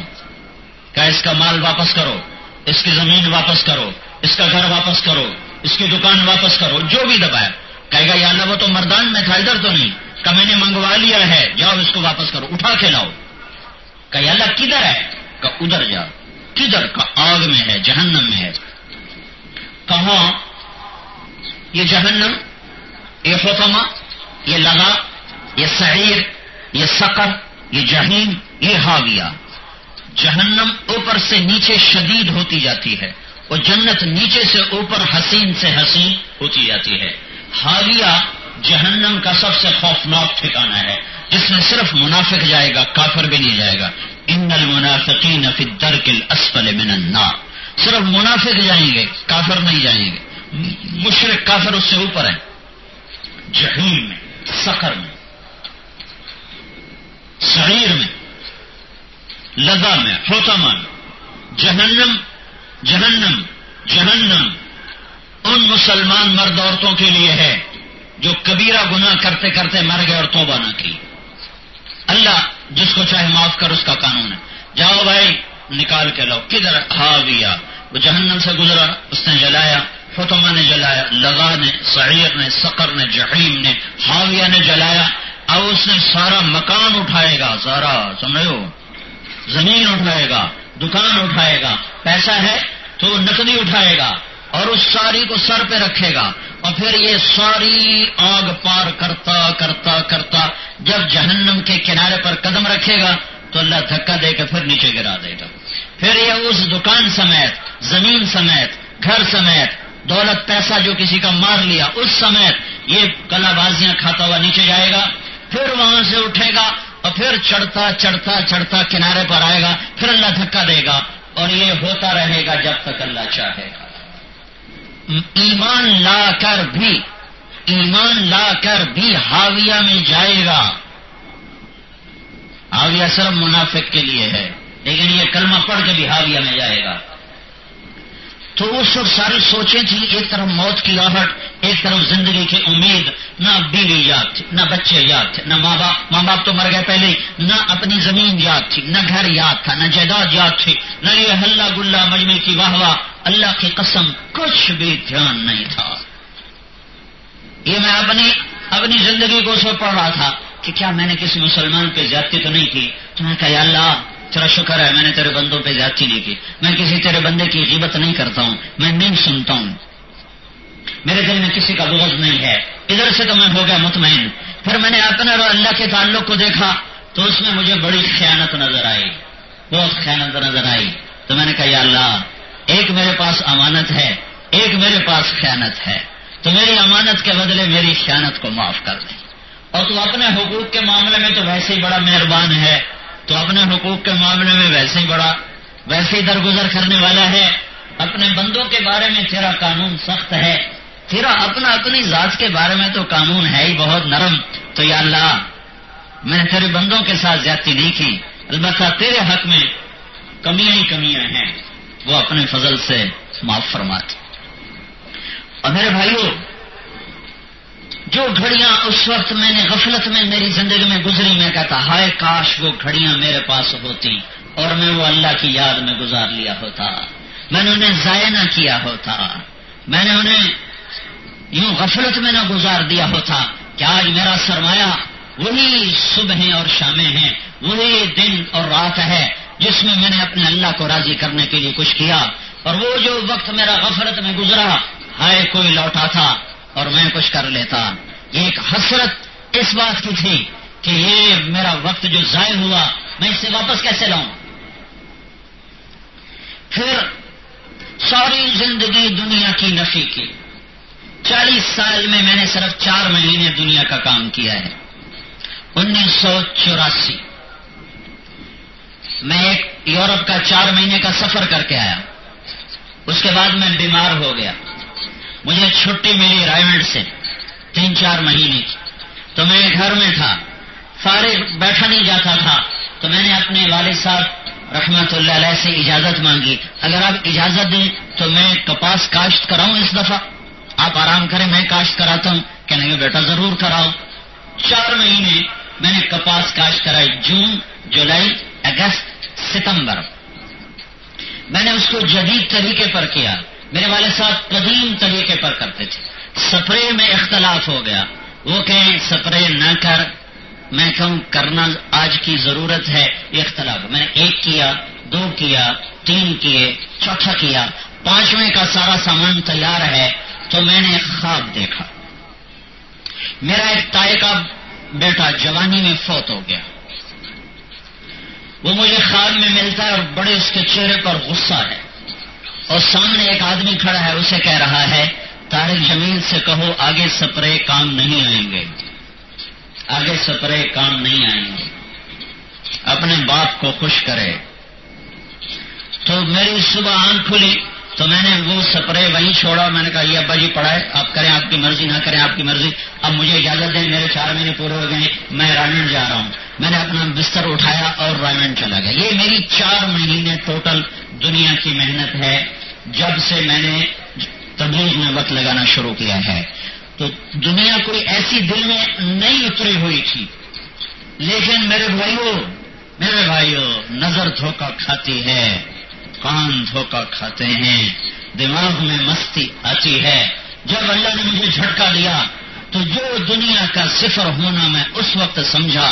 کہ اس کا مال واپس کرو, اس کی زمین واپس کرو, اس کا گھر واپس کرو, اس کی دکان واپس کرو, جو بھی دبایا. کہے گا یا اللہ وہ تو مردان میں تھا, ادھر تو نہیں, کہ میں نے منگوا لیا ہے, جاؤ اس کو واپس کرو, اٹھا کے لاؤ. کہ یا اللہ کدھر ہے, کہ ادھر جاؤ. کدھر, کا آگ میں ہے, جہنم میں ہے. کہاں یہ جہنم, یہ حطمہ, یہ لغا, یہ سعیر, یہ سقر, یہ جہیم, یہ حاویہ. جہنم اوپر سے نیچے شدید ہوتی جاتی ہے, اور جنت نیچے سے اوپر حسین سے حسین ہوتی جاتی ہے. حاویہ جہنم کا سب سے خوفناک ٹھکانہ ہے, جس میں صرف منافق جائے گا, کافر بھی نہیں جائے گا. ان المنافقین فی الدرک الاسفل من النار, صرف منافق جائیں گے, کافر نہیں جائیں گے. مشرک کافر اس سے اوپر ہے, جہنم میں, سقر میں, سعیر میں, لظا میں, حطمہ میں. جہنم جہنم جہنم ان مسلمان مرد عورتوں کے لیے ہے جو کبیرہ گناہ کرتے کرتے مر گئے اور توبہ نہ کی. اللہ جس کو چاہے معاف کر, اس کا قانون ہے. جاؤ بھائی نکال کے لاؤ. کدھر, حاویہ, وہ جہنم سے گزرا, اس نے جلایا, حطمہ نے جلایا, لغا نے, سعیر نے, سقر نے, جحیم نے, حاویہ نے جلایا. اب اس نے سارا مکان اٹھائے گا, سارا سمجھو, زمین اٹھائے گا, دکان اٹھائے گا, پیسہ ہے تو نقدی اٹھائے گا, اور اس ساری کو سر پہ رکھے گا, اور پھر یہ ساری آگ پار کرتا کرتا کرتا جب جہنم کے کنارے پر قدم رکھے گا تو اللہ دھکا دے کے پھر نیچے گرا دے گا. پھر یہ اس دکان سمیت, زمین سمیت, گھر سمیت, دولت پیسہ جو کسی کا مار لیا اس سمیت یہ کلا بازیاں کھاتا ہوا نیچے جائے گا. پھر وہاں سے اٹھے گا اور پھر چڑھتا چڑھتا چڑھتا کنارے پر آئے گا, پھر اللہ دھکا دے گا, اور یہ ہوتا رہے گا جب تک اللہ چاہے گا. ایمان لا کر بھی حاویہ میں جائے گا. حاویہ صرف منافق کے لیے ہے, لیکن یہ کلمہ پڑھ کے بھی حاویہ میں جائے گا. تو اس وقت ساری سوچیں تھیں, ایک طرف موت کی آہٹ, ایک طرف زندگی کی امید. نہ بیوی یاد تھی, نہ بچے یاد تھے, نہ ماں باپ تو مر گئے پہلے, نہ اپنی زمین یاد تھی, نہ گھر یاد تھا, نہ جائیداد یاد تھی, نہ یہ ہلہ گلہ مجمع کی واہ واہ. اللہ کی قسم کچھ بھی دھیان نہیں تھا. یہ میں اپنی زندگی کو سو پڑھ رہا تھا کہ کیا میں نے کسی مسلمان پہ زیادتی تو نہیں کی. تو میں نے کہا یا اللہ تیرا شکر ہے میں نے تیرے بندوں پہ زیادتی نہیں کی, میں کسی تیرے بندے کی غیبت نہیں کرتا ہوں, میں نہیں سنتا ہوں, میرے دل میں کسی کا بغض نہیں ہے. ادھر سے تو میں ہو گیا مطمئن. پھر میں نے اپنے اور اللہ کے تعلق کو دیکھا تو اس میں مجھے بڑی خیانت نظر آئی, بہت خیانت نظر آئی. تو میں نے کہا یا اللہ, ایک میرے پاس امانت ہے, ایک میرے پاس خیانت ہے. تو میری امانت کے بدلے میری خیانت کو معاف کر دے. اور تو اپنے حقوق کے معاملے میں تو ویسے ہی بڑا مہربان ہے، تو اپنے حقوق کے معاملے میں ویسے ہی درگزر کرنے والا ہے. اپنے بندوں کے بارے میں تیرا قانون سخت ہے، تیرا اپنی ذات کے بارے میں تو قانون ہے ہی بہت نرم. تو یا اللہ میں نے تیرے بندوں کے ساتھ زیادتی نہیں کی، البتہ تیرے حق میں کمیاں ہی کمیاں ہیں، وہ اپنے فضل سے معاف فرماتے. اور میرے بھائیوں، جو گھڑیاں اس وقت میں نے غفلت میں میری زندگی میں گزری، میں کہتا ہائے کاش وہ گھڑیاں میرے پاس ہوتی اور میں وہ اللہ کی یاد میں گزار لیا ہوتا، میں نے انہیں ضائع نہ کیا ہوتا، میں نے انہیں یوں غفلت میں نہ گزار دیا ہوتا کہ آج میرا سرمایہ وہی صبحیں اور شامیں ہیں، وہی دن اور رات ہے جس میں میں نے اپنے اللہ کو راضی کرنے کے لیے کچھ کیا. اور وہ جو وقت میرا غفلت میں گزرا، ہائے کوئی لوٹا تھا اور میں کچھ کر لیتا. یہ ایک حسرت اس بات کی تھی کہ یہ میرا وقت جو ضائع ہوا میں اسے واپس کیسے لاؤں. پھر ساری زندگی دنیا کی نفی کی. 40 سال میں نے صرف 4 مہینے دنیا کا کام کیا ہے. 1984 میں ایک یورپ کا 4 مہینے کا سفر کر کے آیا. اس کے بعد میں بیمار ہو گیا، مجھے چھٹی ملی رائمنڈ سے 3-4 مہینے کی. تو میں گھر میں تھا، فارغ بیٹھا نہیں جاتا تھا. تو میں نے اپنے والد صاحب رحمت اللہ علیہ سے اجازت مانگی، اگر آپ اجازت دیں تو میں کپاس کاشت کراؤں اس دفعہ، آپ آرام کریں میں کاشت کراتا ہوں. کہنے لگے بیٹا ضرور کراؤ. 4 مہینے میں نے کپاس کاشت کرائی، جون، جولائی، اگست، ستمبر. میں نے اس کو جدید طریقے پر کیا. میرے والد صاحب قدیم طریقے پر کرتے تھے. سپرے میں اختلاف ہو گیا، وہ کہیں سپرے نہ کر، میں کہوں کرنا آج کی ضرورت ہے. یہ اختلاف، میں نے 1 کیا، 2 کیا، 3 کیے، 4 کیا، 5ویں کا سارا سامان تیار ہے. تو میں نے ایک خواب دیکھا، میرا ایک تائی کا بیٹا جوانی میں فوت ہو گیا. وہ مجھے خواب میں ملتا ہے اور بڑے اس کے چہرے پر غصہ ہے، اور سامنے ایک آدمی کھڑا ہے، اسے کہہ رہا ہے طارق جمیل سے کہو آگے سپرے کام نہیں آئیں گے، آگے سپرے کام نہیں آئیں گے، اپنے باپ کو خوش کرے. تو میری صبح آنکھ کھلی تو میں نے وہ سپرے وہیں چھوڑا. میں نے کہا یہ ابا جی پڑھائے، آپ کریں آپ کی مرضی، نہ کریں آپ کی مرضی، اب مجھے اجازت دیں، میرے 4 مہینے پورے ہو گئے، میں رائمنڈ جا رہا ہوں. میں نے اپنا بستر اٹھایا اور رائمنڈ چلا گیا. یہ میری 4 مہینے ٹوٹل دنیا کی محنت ہے جب سے میں نے تبلیغ میں وقت لگانا شروع کیا ہے. تو دنیا کوئی ایسی دل میں نہیں اتری ہوئی تھی. لیکن میرے بھائیوں نظر دھوکہ کھاتی ہے، کان دھوکہ کھاتے ہیں، دماغ میں مستی آتی ہے. جب اللہ نے مجھے جھٹکا دیا تو جو دنیا کا صفر ہونا میں اس وقت سمجھا.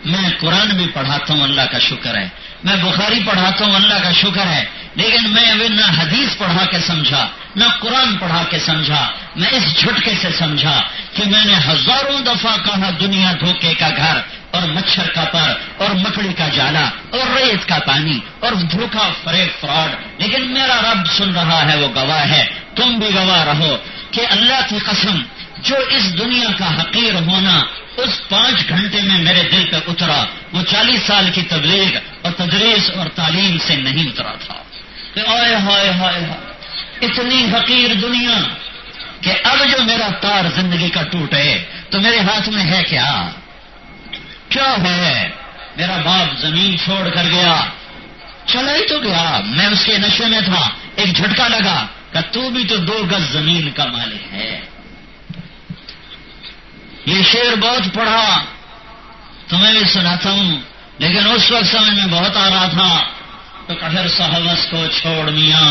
میں قرآن بھی پڑھاتا ہوں، اللہ کا شکر ہے، میں بخاری پڑھاتا ہوں، اللہ کا شکر ہے، لیکن میں نہ حدیث پڑھا کے سمجھا نہ قرآن پڑھا کے سمجھا. میں اس جھٹکے سے سمجھا کہ میں نے ہزاروں دفعہ کہا دنیا دھوکے کا گھر اور مچھر کا پر اور مکڑی کا جالا اور ریت کا پانی اور دھوکا فریب فراڈ، لیکن میرا رب سن رہا ہے، وہ گواہ ہے، تم بھی گواہ رہو کہ اللہ کی قسم جو اس دنیا کا حقیر ہونا اس 5 گھنٹے میں میرے دل پہ اترا، وہ 40 سال کی تبلیغ اور تدریس اور تعلیم سے نہیں اترا تھا. کہ آئے ہائے ہائے اتنی حقیر دنیا کہ اب جو میرا تار زندگی کا ٹوٹے تو میرے ہاتھ میں ہے کیا ہے. میرا باپ زمین چھوڑ کر گیا، چلا ہی تو گیا، میں اس کے نشے میں تھا، ایک جھٹکا لگا کہ تو بھی تو 2 گز زمین کا مالک ہے. یہ شعر بہت پڑھا تو میں بھی سناتا ہوں، لیکن اس وقت سمجھ میں بہت آ رہا تھا. تو کہر سہوس کو چھوڑ میاں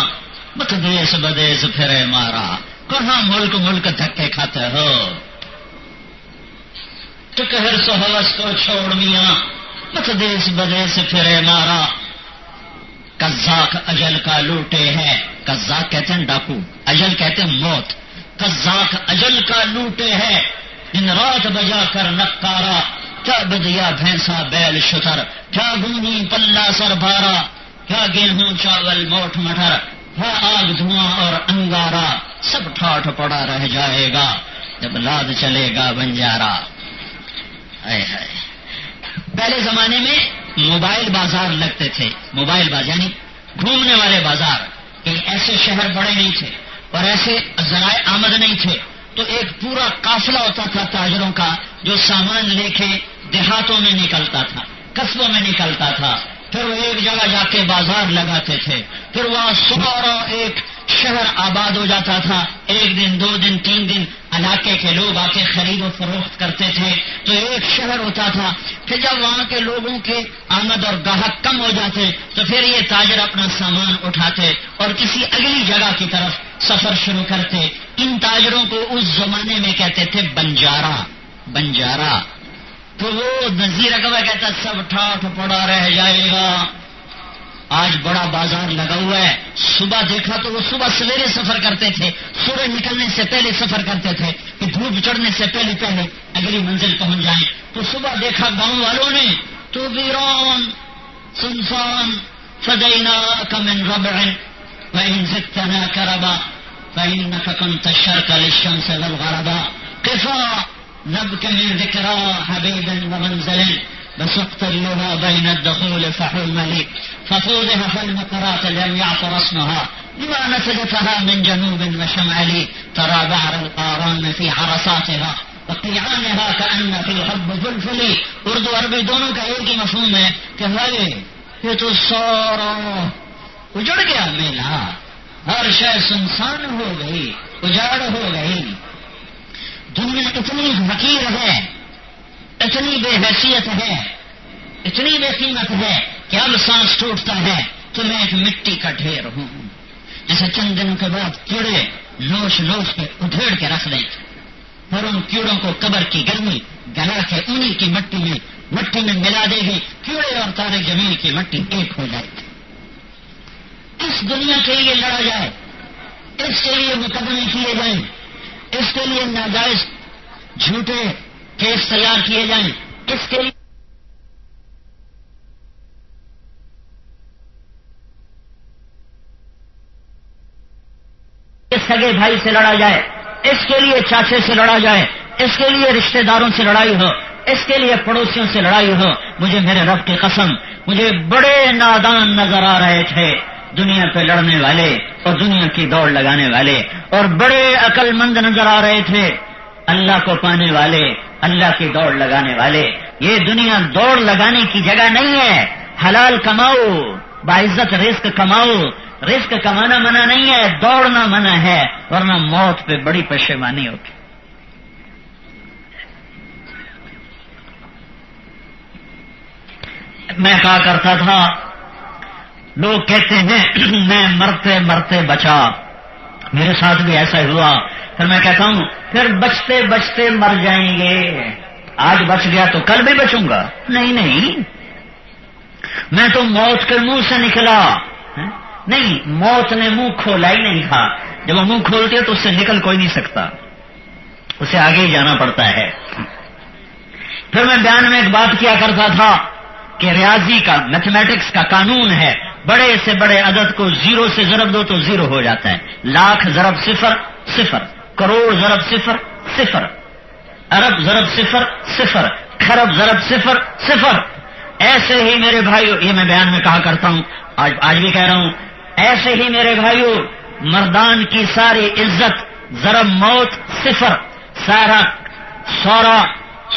مت دیس بدیس پھرے مارا، کہاں ملک دھکے کھاتے ہو. تو کہر سہوس کو چھوڑ میاں مت دیس بدیس پھرے مارا، قزاق اجل کا لوٹے ہے. قزاق کہتے ہیں ڈاکو، اجل کہتے ہیں موت. قزاق اجل کا لوٹے ہے، دن رات بجا کر نکارا، کیا بدیا بھینسا بیل شتر، کیا گونی پلہ سر بھارا، کیا گیہوں چاول موٹ مٹر، کیا آگ دھواں اور انگارا. سب ٹھاٹھ پڑا رہ جائے گا جب لاد چلے گا بنجارا. پہلے زمانے میں موبائل بازار لگتے تھے. موبائل بازار یعنی گھومنے والے بازار. ایسے شہر بڑے نہیں تھے اور ایسے ذرائع آمد نہیں تھے، تو ایک پورا قافلہ ہوتا تھا تاجروں کا جو سامان لے کے دیہاتوں میں نکلتا تھا، قصبوں میں نکلتا تھا. پھر وہ ایک جگہ جا کے بازار لگاتے تھے. پھر وہاں سارا ایک شہر آباد ہو جاتا تھا. ایک دن، 2 دن، 3 دن علاقے کے لوگ آ کے خرید و فروخت کرتے تھے، تو ایک شہر ہوتا تھا. پھر جب وہاں کے لوگوں کے آمد اور گاہک کم ہو جاتے تو پھر یہ تاجر اپنا سامان اٹھاتے اور کسی اگلی جگہ کی طرف سفر شروع کرتے. ان تاجروں کو اس زمانے میں کہتے تھے بنجارا. بنجارا. تو وہ نذیر اکبر کہتا سب ٹھاٹھ پڑا رہ جائے گا. آج بڑا بازار لگا ہوا ہے. صبح دیکھا تو وہ صبح سویرے سفر کرتے تھے، سورج نکلنے سے پہلے سفر کرتے تھے کہ دھوپ چڑھنے سے پہلے اگلی منزل پہنچ جائیں. تو صبح دیکھا گاؤں والوں نے تو ویران سنسان فدیناک من ربع وإن زدتنا کربا فإنك كنت الشرق للشمس والغربا قفا نبك من ذكرى حبيب ومنزل بسقط اللغى بين الدخول فحملي ففوضها فالمقرات لم يعطر اسمها لما نسجتها من جنوب وشمالي ترى بحر القاران في عرصاتها وقيعانها كأن في الحب فلفلي. اردو عربی دونوں کا ایک ہی مفہوم ہے کہ یہ تو سارا اجڑ گیا میلا، ہر شے سنسان ہو گئی، اجاڑ ہو گئی. دنیا اتنی حقیر ہے، اتنی بے حیثیت ہے، اتنی بے قیمت ہے کہ اب سانس ٹوٹتا ہے تو میں ایک مٹی کا ڈھیر ہوں. ایسے چند دنوں کے بعد کیڑے لوش لوش کے ادھیڑ کے رکھ دیں اور ان کیڑوں کو قبر کی گرمی گلا کے انہی کی مٹی میں ملا دے گی. کیڑے اور طارق جمیل کی مٹی ایک ہو جائے گی. اس دنیا کے لیے لڑا جائے، اس کے لیے مقدمے کیے جائیں، اس کے لیے ناجائز جھوٹے کیس تیار کیے جائیں، اس کے لیے سگے بھائی سے لڑا جائے، اس کے لیے چاچے سے لڑا جائے، اس کے لیے رشتہ داروں سے لڑائی ہو، اس کے لیے پڑوسیوں سے لڑائی ہو. مجھے میرے رب کی قسم مجھے بڑے نادان نظر آ رہے تھے دنیا پہ لڑنے والے اور دنیا کی دوڑ لگانے والے، اور بڑے عقل مند نظر آ رہے تھے اللہ کو پانے والے، اللہ کی دوڑ لگانے والے. یہ دنیا دوڑ لگانے کی جگہ نہیں ہے. حلال کماؤ، باعزت رزق کماؤ. رزق کمانا منع نہیں ہے، دوڑنا منع ہے، ورنہ موت پہ بڑی پشیمانی ہوگی. میں کہا کرتا تھا لوگ کہتے ہیں میں مرتے مرتے بچا، میرے ساتھ بھی ایسا ہی ہوا. پھر میں کہتا ہوں پھر بچتے بچتے مر جائیں گے. آج بچ گیا تو کل بھی بچوں گا؟ نہیں، میں تو موت کے منہ سے نکلا. نہیں، موت نے منہ کھولا ہی نہیں تھا. جب وہ منہ کھولتی ہے تو اس سے نکل کوئی نہیں سکتا، اسے آگے ہی جانا پڑتا ہے. پھر میں بیان میں ایک بات کیا کرتا تھا کہ ریاضی کا، میتھمیٹکس کا قانون ہے، بڑے سے بڑے عدد کو 0 سے ضرب دو تو 0 ہو جاتا ہے. لاکھ ضرب 0 0، کروڑ ضرب 0 0، ارب ضرب 0 0، خرب ضرب 0 0. ایسے ہی میرے بھائیو، یہ میں بیان میں کہا کرتا ہوں، آج بھی کہہ رہا ہوں، ایسے ہی میرے بھائیو مردان کی ساری عزت ضرب موت 0،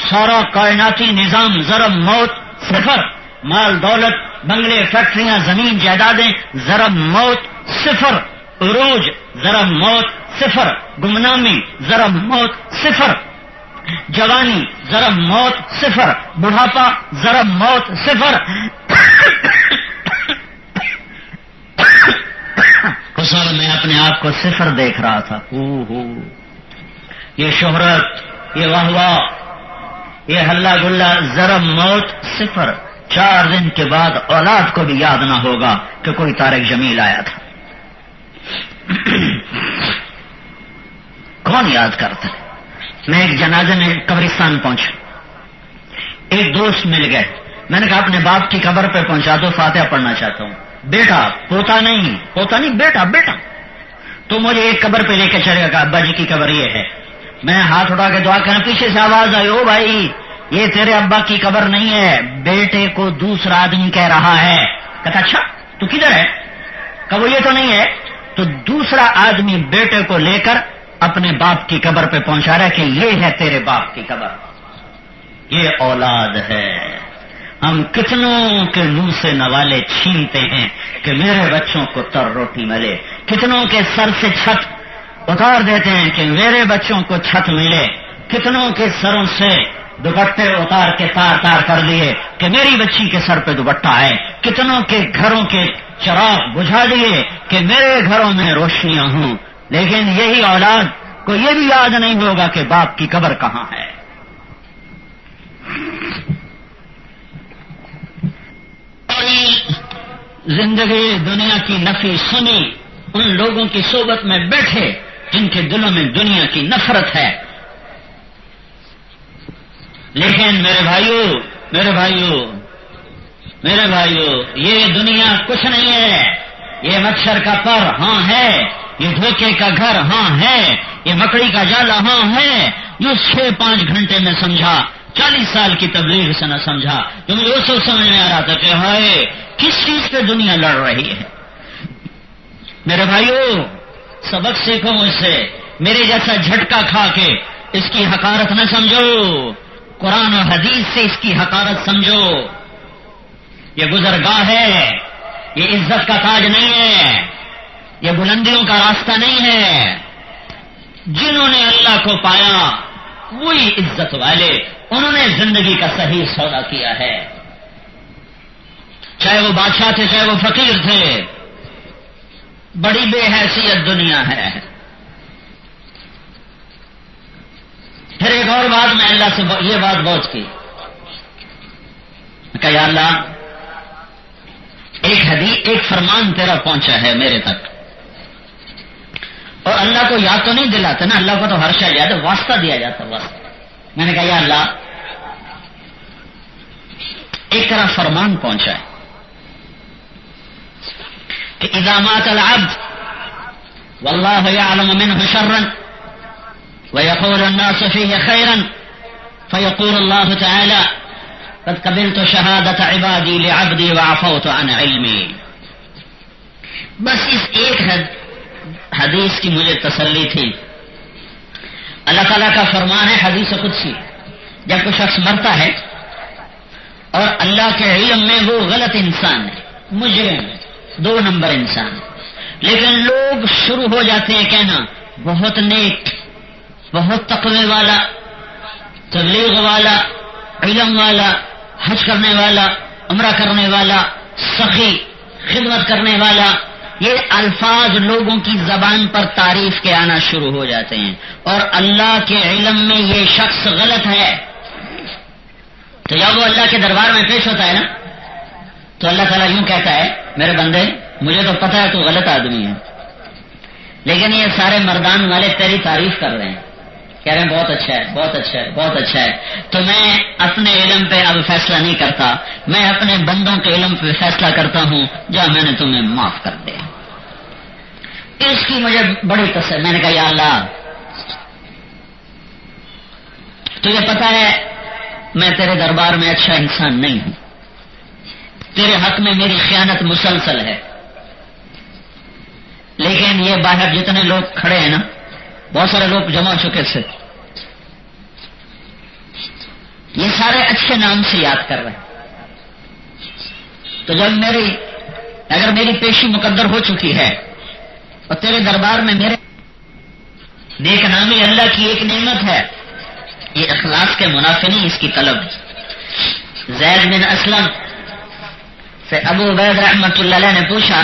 سارا کائناتی نظام ضرب موت 0، مال دولت بنگلے فیکٹریاں زمین جائیدادیں ضرب موت 0، عروج ضرب موت 0، گمنامی ضرب موت 0، جوانی ضرب موت 0، بڑھاپا ضرب موت 0. اس وقت میں اپنے آپ کو 0 دیکھ رہا تھا. یہ شہرت، یہ واہ، یہ ہلا گلا ضرب موت 0. 4 دن کے بعد اولاد کو بھی یاد نہ ہوگا کہ کوئی طارق جمیل آیا تھا. کون یاد کرتا ہے؟ میں ایک جنازے میں قبرستان پہنچا، ایک دوست مل گئے. میں نے کہا اپنے باپ کی قبر پہ پہنچا دو، فاتحہ پڑھنا چاہتا ہوں. بیٹا، پوتا نہیں بیٹا. تو مجھے ایک قبر پہ لے کے چلے گا، ابا جی کی قبر یہ ہے. میں ہاتھ اٹھا کے دعا کرنا، پیچھے سے آواز آئی، او بھائی یہ تیرے ابا کی قبر نہیں ہے، بیٹے کو دوسرا آدمی کہہ رہا ہے. کہتا اچھا تو کدھر ہے؟ کہ وہ یہ تو نہیں ہے. تو دوسرا آدمی بیٹے کو لے کر اپنے باپ کی قبر پہ پہنچا رہا ہے کہ یہ ہے تیرے باپ کی قبر. یہ اولاد ہے. ہم کتنوں کے منہ سے نوالے چھینتے ہیں کہ میرے بچوں کو تر روٹی ملے، کتنوں کے سر سے چھت اتار دیتے ہیں کہ میرے بچوں کو چھت ملے، کتنوں کے سروں سے دوپٹے اتار کے تار تار کر دیے کہ میری بچی کے سر پہ دوپٹہ ہے، کتنوں کے گھروں کے چراغ بجھا دیے کہ میرے گھروں میں روشنیاں ہوں. لیکن یہی اولاد کو یہ بھی یاد نہیں ہوگا کہ باپ کی قبر کہاں ہے. زندگی دنیا کی نفی سنی، ان لوگوں کی صحبت میں بیٹھے جن کے دلوں میں دنیا کی نفرت ہے. لیکن میرے بھائیوں یہ دنیا کچھ نہیں ہے. یہ مچھر کا پر ہاں ہے، یہ دھوکے کا گھر ہاں ہے، یہ مکڑی کا جالا ہاں ہے. جو 6-5 گھنٹے میں سمجھا، 40 سال کی تبلیغ سے نہ سمجھا. جو مجھے اس وقت سمجھ میں آ رہا تھا کہ ہائے کس چیز پہ دنیا لڑ رہی ہے. میرے بھائیوں سبق سیکھو مجھ سے، میرے جیسا جھٹکا کھا کے اس کی حقارت نہ سمجھو، قرآن و حدیث سے اس کی حقارت سمجھو. یہ گزرگاہ ہے، یہ عزت کا تاج نہیں ہے، یہ بلندیوں کا راستہ نہیں ہے. جنہوں نے اللہ کو پایا وہی عزت والے، انہوں نے زندگی کا صحیح سودا کیا ہے. چاہے وہ بادشاہ تھے، چاہے وہ فقیر تھے. بڑی بے حیثیت دنیا ہے. پھر ایک اور بات میں اللہ سے یہ بات بہت کی کہ یا اللہ ایک فرمان تیرا پہنچا ہے میرے تک، اور اللہ کو یاد تو نہیں دلاتے نا، اللہ کو تو ہر شے یاد ہے، واسطہ دیا جاتا واسطہ. میں نے کہا یا اللہ ایک طرح فرمان پہنچا ہے کہ اذا مات العبد واللہ یعلم منہ شرا ويقول الناس فيه خيرا فيقول الله تعالى قد قبلت شهادة عبادي لعبدي وعفوت عن علمي. بس اس ایک حدیث کی مجھے تسلی تھی. اللہ تعالیٰ کا فرمان ہے حدیث قدسی، جب کوئی شخص مرتا ہے اور اللہ کے علم میں وہ غلط انسان ہے، مجرم، 2 نمبر انسان، لیکن لوگ شروع ہو جاتے ہیں کہنا بہت نیک، بہت تقوی والا، تبلیغ والا، علم والا، حج کرنے والا، عمرہ کرنے والا، سخی، خدمت کرنے والا. یہ الفاظ لوگوں کی زبان پر تعریف کے آنا شروع ہو جاتے ہیں، اور اللہ کے علم میں یہ شخص غلط ہے. تو جب وہ اللہ کے دربار میں پیش ہوتا ہے نا، تو اللہ تعالیٰ یوں کہتا ہے میرے بندے مجھے تو پتہ ہے تو غلط آدمی ہے، لیکن یہ سارے مردان والے تیری تعریف کر رہے ہیں، کہہ رہے ہیں بہت اچھا ہے، بہت اچھا ہے، بہت اچھا ہے. تو میں اپنے علم پہ اب فیصلہ نہیں کرتا، میں اپنے بندوں کے علم پہ فیصلہ کرتا ہوں. جا میں نے تمہیں معاف کر دیا. اس کی مجھے بڑی تسلی. میں نے کہا یا اللہ تجھے پتا ہے میں تیرے دربار میں اچھا انسان نہیں ہوں، تیرے حق میں میری خیانت مسلسل ہے، لیکن یہ باہر جتنے لوگ کھڑے ہیں نا، بہت سارے لوگ جمع ہو چکے سے، یہ سارے اچھے نام سے یاد کر رہے ہیں. تو جب اگر میری پیشی مقدر ہو چکی ہے اور تیرے دربار میں میرے نیک نامی اللہ کی ایک نعمت ہے، یہ اخلاص کے منافع نہیں، اس کی طلب. زید بن اسلم سے ابو عبید رحمۃ اللہ علیہ نے پوچھا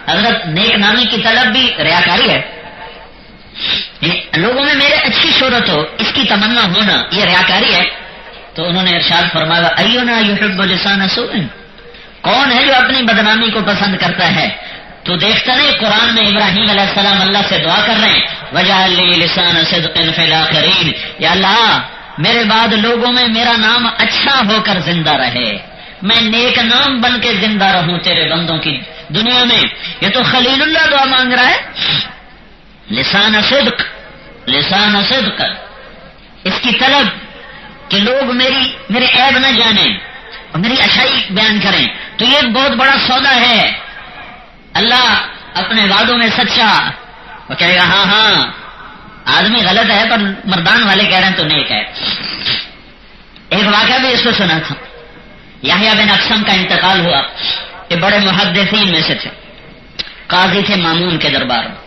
حضرت نیک نامی کی طلب بھی ریاکاری ہے؟ لوگوں میں میرے اچھی شہرت ہو اس کی تمنا ہونا یہ ریاکاری ہے؟ تو انہوں نے ارشاد فرمایا اینا یحب لسان سوء، کون ہے جو اپنی بدنامی کو پسند کرتا ہے؟ تو دیکھتا نہیں قرآن میں ابراہیم علیہ السلام اللہ سے دعا کر رہے ہیں وجعل لی لسان صدق فی الاخرین، یا اللہ میرے بعد لوگوں میں میرا نام اچھا ہو کر زندہ رہے، میں نیک نام بن کے زندہ رہوں تیرے بندوں کی دنیا میں. یہ تو خلیل اللہ دعا مانگ رہا ہے. لسان صدق، اس کی طلب کہ لوگ میرے عیب نہ جانیں اور میری اچھائی بیان کریں، تو یہ بہت بڑا سودا ہے۔ اللہ اپنے وعدوں میں سچا، وہ کہے گا ہاں آدمی غلط ہے پر مردان والے کہہ رہے ہیں تو نیک ہے۔ ایک واقعہ بھی اس کو سنا تھا، یحییٰ بن اقسم کا انتقال ہوا، یہ بڑے محدثین میں سے تھے، قاضی تھے مامون کے دربار میں۔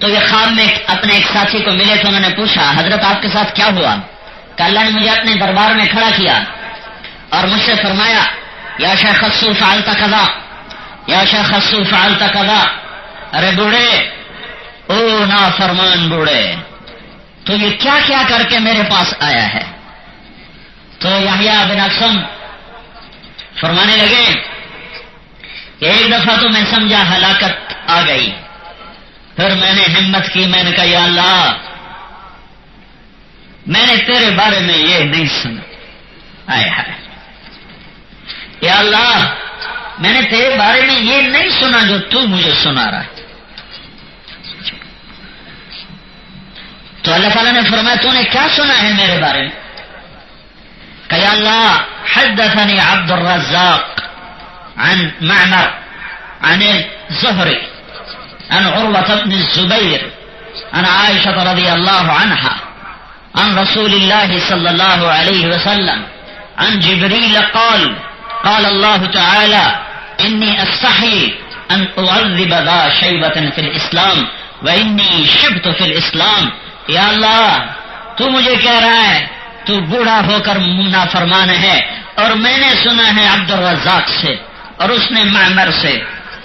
تو یہ خواب میں اپنے ایک ساتھی کو ملے تو انہوں نے پوچھا حضرت آپ کے ساتھ کیا ہوا؟ کہ اللہ نے مجھے اپنے دربار میں کھڑا کیا اور مجھ سے فرمایا یا شیخ خصو فعلت کذا، یا شیخ خصو فعلت کذا، ارے بوڑھے، او نافرمان بوڑھے، تو یہ کیا کیا کر کے میرے پاس آیا ہے؟ تو یحییٰ بن اقسم فرمانے لگے کہ ایک دفعہ تو میں سمجھا ہلاکت آ گئی، پھر میں نے ہمت کی، میں نے کہا یا اللہ میں نے تیرے بارے میں یہ نہیں سنا، آئے ہائے یا اللہ میں نے تیرے بارے میں یہ نہیں سنا جو تو مجھے سنا رہا ہے۔ تو اللہ تعالیٰ نے فرمایا تو نے کیا سنا ہے میرے بارے میں؟ کہ یا اللہ حدثني عبد الرزاق عن معمر عن الزهري عن عروة بن الزبير عن عائشة رضي الله عنها عن رسول الله صلى الله عليه وسلم عن جبريل قال قال الله تعالى إني أستحي أن أعذب ذا شيبة في الإسلام وإني شبت في الإسلام۔ یا اللہ تو مجھے کہہ رہا ہے تو بوڑھا ہو کر نافرمان ہے، اور میں نے سنا ہے عبد الرزاق سے، اور اس نے معمر سے،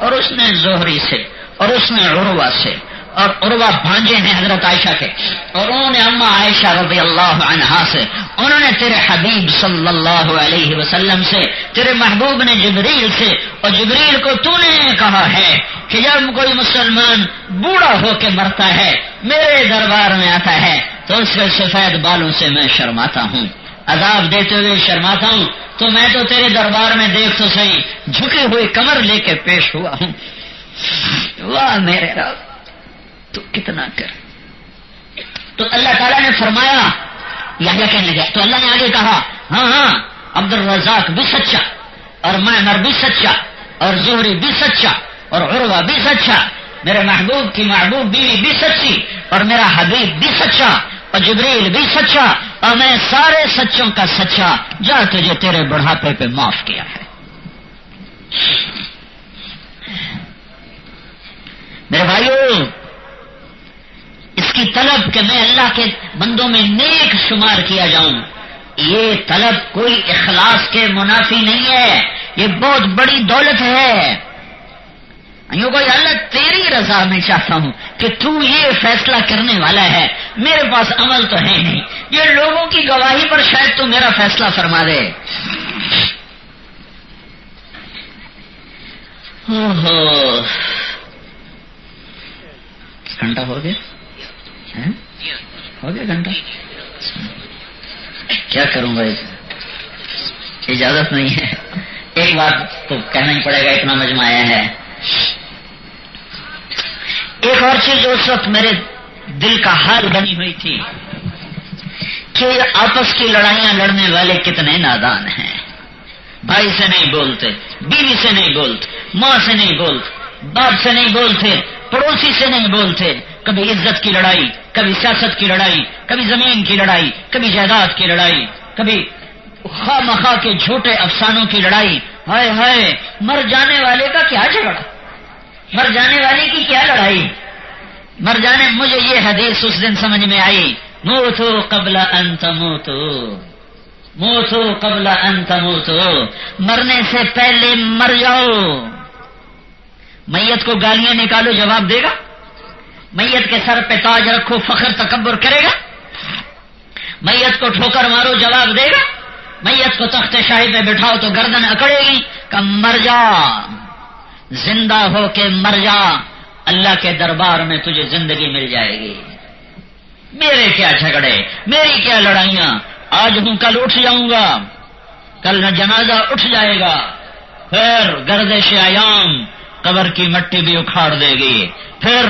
اور اس نے زہری سے، اور اس نے عروہ سے، اور عروہ بھانجے ہیں حضرت عائشہ کے، اور انہوں نے اما عائشہ رضی اللہ عنہا سے، انہوں نے تیرے حبیب صلی اللہ علیہ وسلم سے، تیرے محبوب نے جبریل سے، اور جبریل کو تو نے کہا ہے کہ جب کوئی مسلمان بوڑھا ہو کے مرتا ہے میرے دربار میں آتا ہے تو اس کے سفید بالوں سے میں شرماتا ہوں، عذاب دیتے ہوئے شرماتا ہوں، تو میں تو تیرے دربار میں دیکھ تو صحیح جھکے ہوئے کمر لے کے پیش ہوا ہوں۔ واہ میرے رب تو کتنا کر۔ تو اللہ تعالیٰ نے فرمایا یحییٰ کہنے لگا، تو اللہ نے آگے کہا ہاں عبد الرزاق بھی سچا، اور معمر بھی سچا، اور زہری بھی سچا، اور عروہ بھی سچا، میرے محبوب کی محبوب بیوی بھی سچی، اور میرا حبیب بھی سچا، اور جبریل بھی سچا، اور میں سارے سچوں کا سچا، جا تجھے تیرے بڑھاپے پہ معاف کیا ہے۔ میرے بھائیو، اس کی طلب کہ میں اللہ کے بندوں میں نیک شمار کیا جاؤں، یہ طلب کوئی اخلاص کے منافی نہیں ہے، یہ بہت بڑی دولت ہے۔ یوں کوئی اللہ تیری رضا میں چاہتا ہوں کہ تو یہ فیصلہ کرنے والا ہے، میرے پاس عمل تو ہے نہیں، یہ لوگوں کی گواہی پر شاید تو میرا فیصلہ فرما دے۔ گھنٹہ ہو گیا، ہو گیا گھنٹہ، کیا کروں بھائی، اجازت نہیں ہے، ایک بات تو کہنا ہی پڑے گا، اتنا مجمع آیا ہے۔ ایک اور چیز اس وقت میرے دل کا حال بنی ہوئی تھی کہ آپس کی لڑائیاں لڑنے والے کتنے نادان ہیں، بھائی سے نہیں بولتے، بیوی سے نہیں بولتے، ماں سے نہیں بولتے، باپ سے نہیں بولتے، پڑوسی سے نہیں بولتے، کبھی عزت کی لڑائی، کبھی سیاست کی لڑائی، کبھی زمین کی لڑائی، کبھی جائیداد کی لڑائی، کبھی خواہ مخواہ کے جھوٹے افسانوں کی لڑائی۔ ہائے ہائے، مر جانے والے کا کیا جھگڑا، مر جانے والے کی کیا لڑائی، مر جانے۔ مجھے یہ حدیث اس دن سمجھ میں آئی، موتو قبل ان تموتو، موتو قبل ان تموتو، مرنے سے پہلے مر جاؤ۔ میت کو گالیاں نکالو جواب دے گا، میت کے سر پہ تاج رکھو فخر تکبر کرے گا، میت کو ٹھوکر مارو جواب دے گا، میت کو تخت شاہی پہ بٹھاؤ تو گردن اکڑے گی کہ مر جا، زندہ ہو کے مر جا، اللہ کے دربار میں تجھے زندگی مل جائے گی۔ میرے کیا جھگڑے، میری کیا لڑائیاں، آج ہوں کل اٹھ جاؤں گا، کل جنازہ اٹھ جائے گا، پھر گردش ایام قبر کی مٹی بھی اکھاڑ دے گی، پھر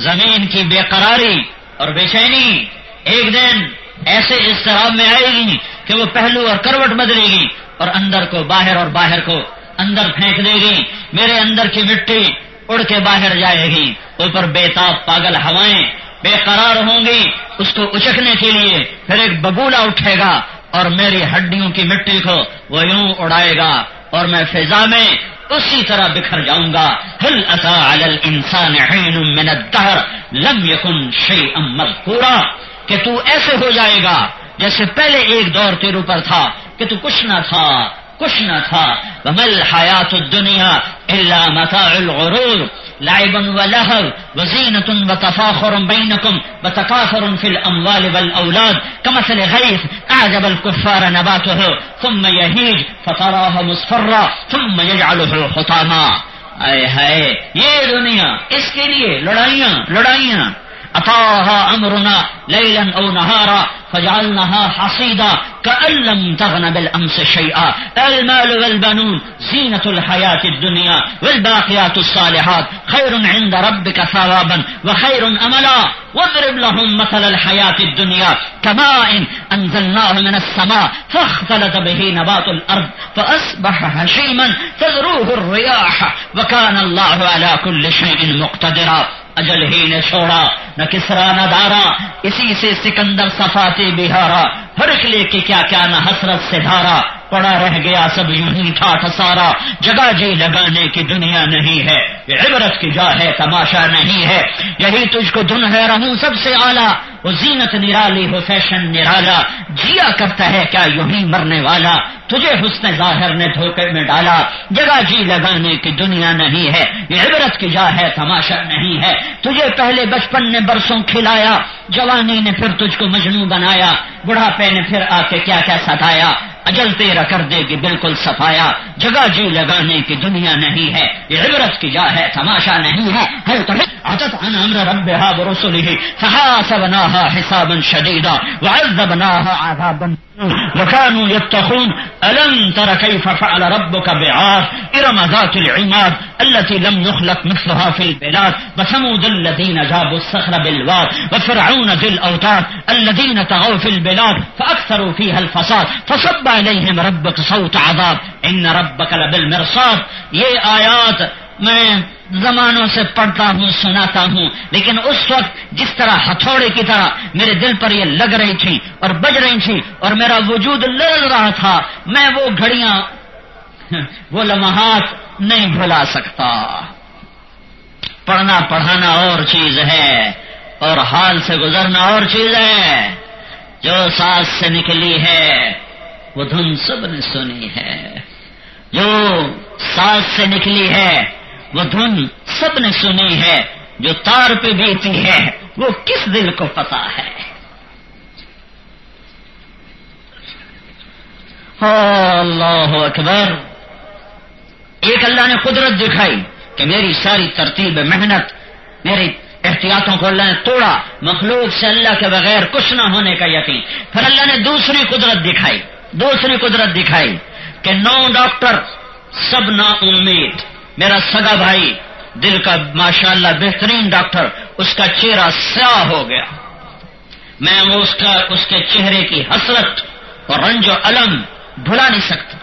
زمین کی بے قراری اور بے چینی ایک دن ایسے اضطراب میں آئے گی کہ وہ پہلو اور کروٹ بدلے گی اور اندر کو باہر اور باہر کو اندر پھینک دے گی. میرے اندر کی مٹی اڑ کے باہر جائے گی. اوپر بےتاب پاگل ہوائیں بے قرار ہوں گی اس کو اچکنے کے لیے. پھر ایک بگولا اٹھے گا اور میری ہڈیوں کی مٹی کو وہ یوں اڑائے گا اور میں فضا میں اسی طرح بکھر جاؤں گا. هل اتى على الانسان حين من الدهر لم يكن شيئا مذكورا کہ تو ایسے ہو جائے گا جیسے پہلے ایک دور تیرے اوپر تھا کہ تو کچھ نہ تھا کچھ نہ تھا. وما الحیات الدنیا الا متاع الغرور لعب ولهو وزینة وتفاخر بینکم وتکاثر فی الاموال والاولاد کمثل غیث اعجب الکفار نباته ثم یہیج فتراه مصفرا ثم یجعله حطاما. اے ہائے یہ دنیا اس کے لیے لڑائیاں أتاها أمرنا ليلا أو نهارا فجعلناها حصيدا كأن لم تغن بالأمس شيئا. المال والبنون زينة الحياة الدنيا والباقيات الصالحات خير عند ربك ثوابا وخير أملا. واضرب لهم مثل الحياة الدنيا كماء أنزلناه من السماء فاختلط به نبات الأرض فأصبح هشيما تذروه الرياح وكان الله على كل شيء مقتدرا. اجل ہی نے چھوڑا نہ کسرا نہ دارا اسی سے سکندر صفاتی بہارا. ہرکلے کی کیا کیا نہ حسرت سے دھارا پڑا رہ گیا سب یوں ہی ٹھاٹھ سارا. جگہ جی لگانے کی دنیا نہیں ہے یہ عبرت کی جا ہے تماشا نہیں ہے. یہی تجھ کو دن ہے رہوں سب سے اعلیٰ وہ زینت نرالی ہو فیشن نرالا. جیا کرتا ہے کیا یوں ہی مرنے والا تجھے حسن ظاہر نے دھوکے میں ڈالا. جگہ جی لگانے کی دنیا نہیں ہے یہ عبرت کی جا ہے تماشا نہیں ہے. تجھے پہلے بچپن نے برسوں کھلایا جوانی نے پھر تجھ کو مجنوں بنایا بڑھاپے نے پھر آ کے کیا کیا ستایا. اجل تیرا کر دے گی بالکل صفایا. جگہ جی لگانے کی دنیا نہیں ہے یہ عبرت کی جا ہے تماشا نہیں ہے. عتت عن امر ربها برسله فحاسبناها حسابا شديدا وعذبناها عذابا وكانوا يتقون. ألم تر كيف فعل ربك بعاد إرم ذات العماد التي لم يخلق مثلها في البلاد وثمود الذين جابوا الصخر بالواد وفرعون ذي الأوتاد الذين طغوا في البلاد فأكثروا فيها الفساد فصب عليهم ربك صوت عذاب إن ربك لبالمرصاد. یہ آیات میں زمانوں سے پڑھتا ہوں سناتا ہوں لیکن اس وقت جس طرح ہتھوڑے کی طرح میرے دل پر یہ لگ رہی تھی اور بج رہی تھی اور میرا وجود لرز رہا تھا میں وہ گھڑیاں وہ لمحات نہیں بھلا سکتا. پڑھنا پڑھانا اور چیز ہے اور حال سے گزرنا اور چیز ہے. جو سانس سے نکلی ہے وہ دھن سب نے سنی ہے. جو سانس سے نکلی ہے وہ دھن سب نے سنی ہے. جو تار پہ بیتی ہے وہ کس دل کو پتا ہے. اللہ اکبر. ایک اللہ نے قدرت دکھائی کہ میری ساری ترتیب محنت میری احتیاطوں کو اللہ نے توڑا. مخلوق سے اللہ کے بغیر کچھ نہ ہونے کا یقین. پھر اللہ نے دوسری قدرت دکھائی کہ 9 ڈاکٹر سب نا امید. میرا سگا بھائی دل کا ماشاءاللہ بہترین ڈاکٹر اس کا چہرہ سیاہ ہو گیا. میں وہ اس کے چہرے کی حسرت اور رنج و الم بھلا نہیں سکتا.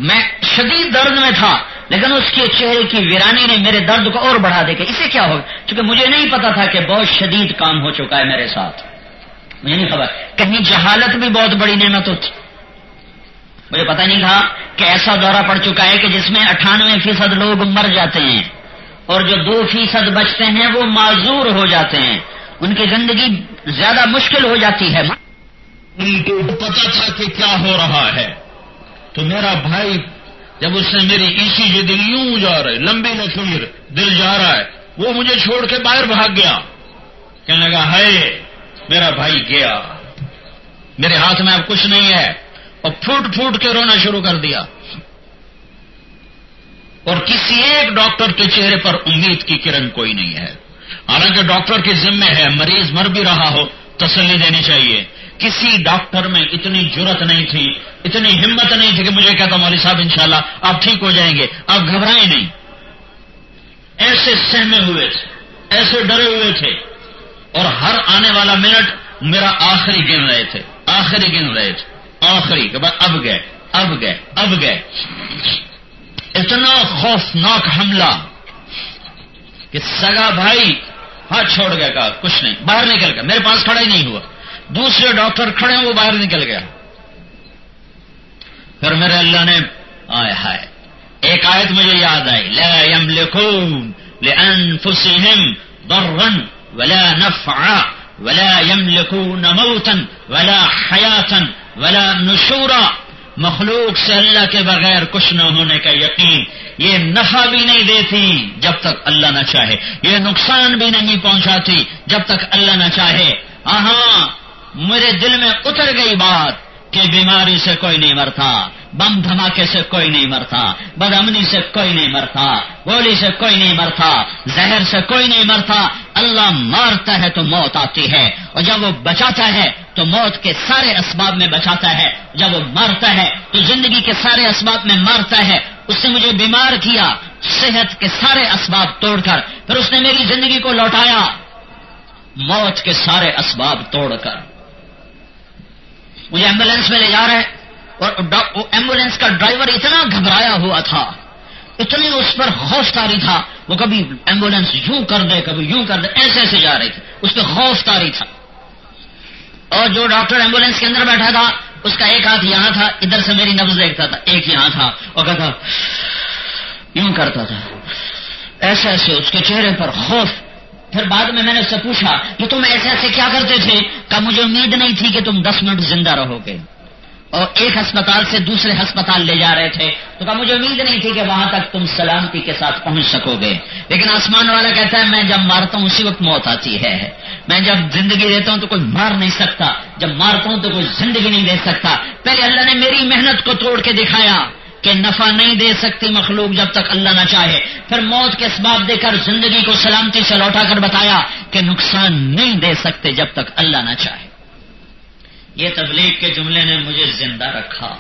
میں شدید درد میں تھا لیکن اس کے چہرے کی ویرانی نے میرے درد کو اور بڑھا دے. کہ اسے کیا ہوگا کیونکہ مجھے نہیں پتا تھا کہ بہت شدید کام ہو چکا ہے میرے ساتھ. مجھے نہیں خبر. کہیں جہالت بھی بہت بڑی نعمت ہوتی. مجھے پتہ نہیں تھا کہ ایسا دورہ پڑ چکا ہے کہ جس میں 98% لوگ مر جاتے ہیں اور جو 2% بچتے ہیں وہ معذور ہو جاتے ہیں. ان کی زندگی زیادہ مشکل ہو جاتی ہے. ان کو پتا تھا کہ کیا ہو رہا ہے تو میرا بھائی جب اس نے میری ایسی جو دل یوں جا رہے لمبی لکیر دل جا رہا ہے وہ مجھے چھوڑ کے باہر بھاگ گیا. کہنے لگا ہے میرا بھائی گیا میرے ہاتھ میں اب کچھ نہیں ہے اور پھوٹ پھوٹ کے رونا شروع کر دیا. اور کسی ایک ڈاکٹر کے چہرے پر امید کی کرن کوئی نہیں ہے. حالانکہ ڈاکٹر کے ذمہ ہے مریض مر بھی رہا ہو تسلی دینی چاہیے. کسی ڈاکٹر میں اتنی جرت نہیں تھی اتنی ہمت نہیں تھی کہ مجھے کہتا مولوی صاحب انشاءاللہ آپ ٹھیک ہو جائیں گے آپ گھبرائیں نہیں. ایسے سہمے ہوئے تھے ایسے ڈرے ہوئے تھے اور ہر آنے والا منٹ میرا آخری گن رہے تھے، آخری کہ بس اب گئے. اتنا خوفناک حملہ کہ سگا بھائی ہاتھ چھوڑ گیا، کہا کچھ نہیں، باہر نکل گیا. میرے پاس کھڑا ہی نہیں ہوا. دوسرے ڈاکٹر کھڑے ہیں، وہ باہر نکل گیا. پھر میرے اللہ نے ہائے ایک آیت مجھے یاد آئی، لا یملکون لانفسہم ضرا ولا نفعا ولا یملکون موتا ولا حیاتا ولا نشورا. مخلوق سے اللہ کے بغیر کچھ نہ ہونے کا یقین. یہ نفع بھی نہیں دیتی جب تک اللہ نہ چاہے، یہ نقصان بھی نہیں پہنچاتی جب تک اللہ نہ چاہے. ہاں میرے دل میں اتر گئی بات کہ بیماری سے کوئی نہیں مرتا، بم دھماکے سے کوئی نہیں مرتا، بدامنی سے کوئی نہیں مرتا، گولی سے کوئی نہیں مرتا، زہر سے کوئی نہیں مرتا. اللہ مارتا ہے تو موت آتی ہے، اور جب وہ بچاتا ہے تو موت کے سارے اسباب میں بچاتا ہے، جب وہ مارتا ہے تو زندگی کے سارے اسباب میں مارتا ہے. اس نے مجھے بیمار کیا صحت کے سارے اسباب توڑ کر، پھر اس نے میری زندگی کو لوٹایا موت کے سارے اسباب توڑ کر. مجھے ایمبولینس میں لے جا رہے اور ایمبولینس کا ڈرائیور اتنا گھبرایا ہوا تھا، اتنی اس پر خوف طاری تھا، وہ کبھی ایمبولینس یوں کر دے کبھی یوں کر دے، ایسے جا رہی تھی، اس پہ خوف طاری تھا. اور جو ڈاکٹر ایمبولینس کے اندر بیٹھا تھا اس کا ایک ہاتھ یہاں تھا، ادھر سے میری نبض دیکھتا تھا، ایک یہاں تھا اور کہتا یوں کرتا تھا، ایسے اس کے چہرے پر خوف. پھر بعد میں نے اس سے پوچھا کہ تم ایسے کیا کرتے تھے؟ کہا مجھے امید نہیں تھی کہ تم 10 منٹ زندہ رہو گے. اور ایک ہسپتال سے دوسرے ہسپتال لے جا رہے تھے تو کہا مجھے امید نہیں تھی کہ وہاں تک تم سلامتی کے ساتھ پہنچ سکو گے. لیکن آسمان والا کہتا ہے میں جب مارتا ہوں اسی وقت موت آتی ہے، میں جب زندگی دیتا ہوں تو کوئی مار نہیں سکتا، جب مارتا ہوں تو کوئی زندگی نہیں دے سکتا. پہلے اللہ نے میری محنت کو توڑ کے دکھایا کہ نفع نہیں دے سکتی مخلوق جب تک اللہ نہ چاہے، پھر موت کے اسباب دے کر زندگی کو سلامتی سے لوٹا کر بتایا کہ نقصان نہیں دے سکتے جب تک اللہ نہ چاہے. یہ تبلیغ کے جملے نے مجھے زندہ رکھا،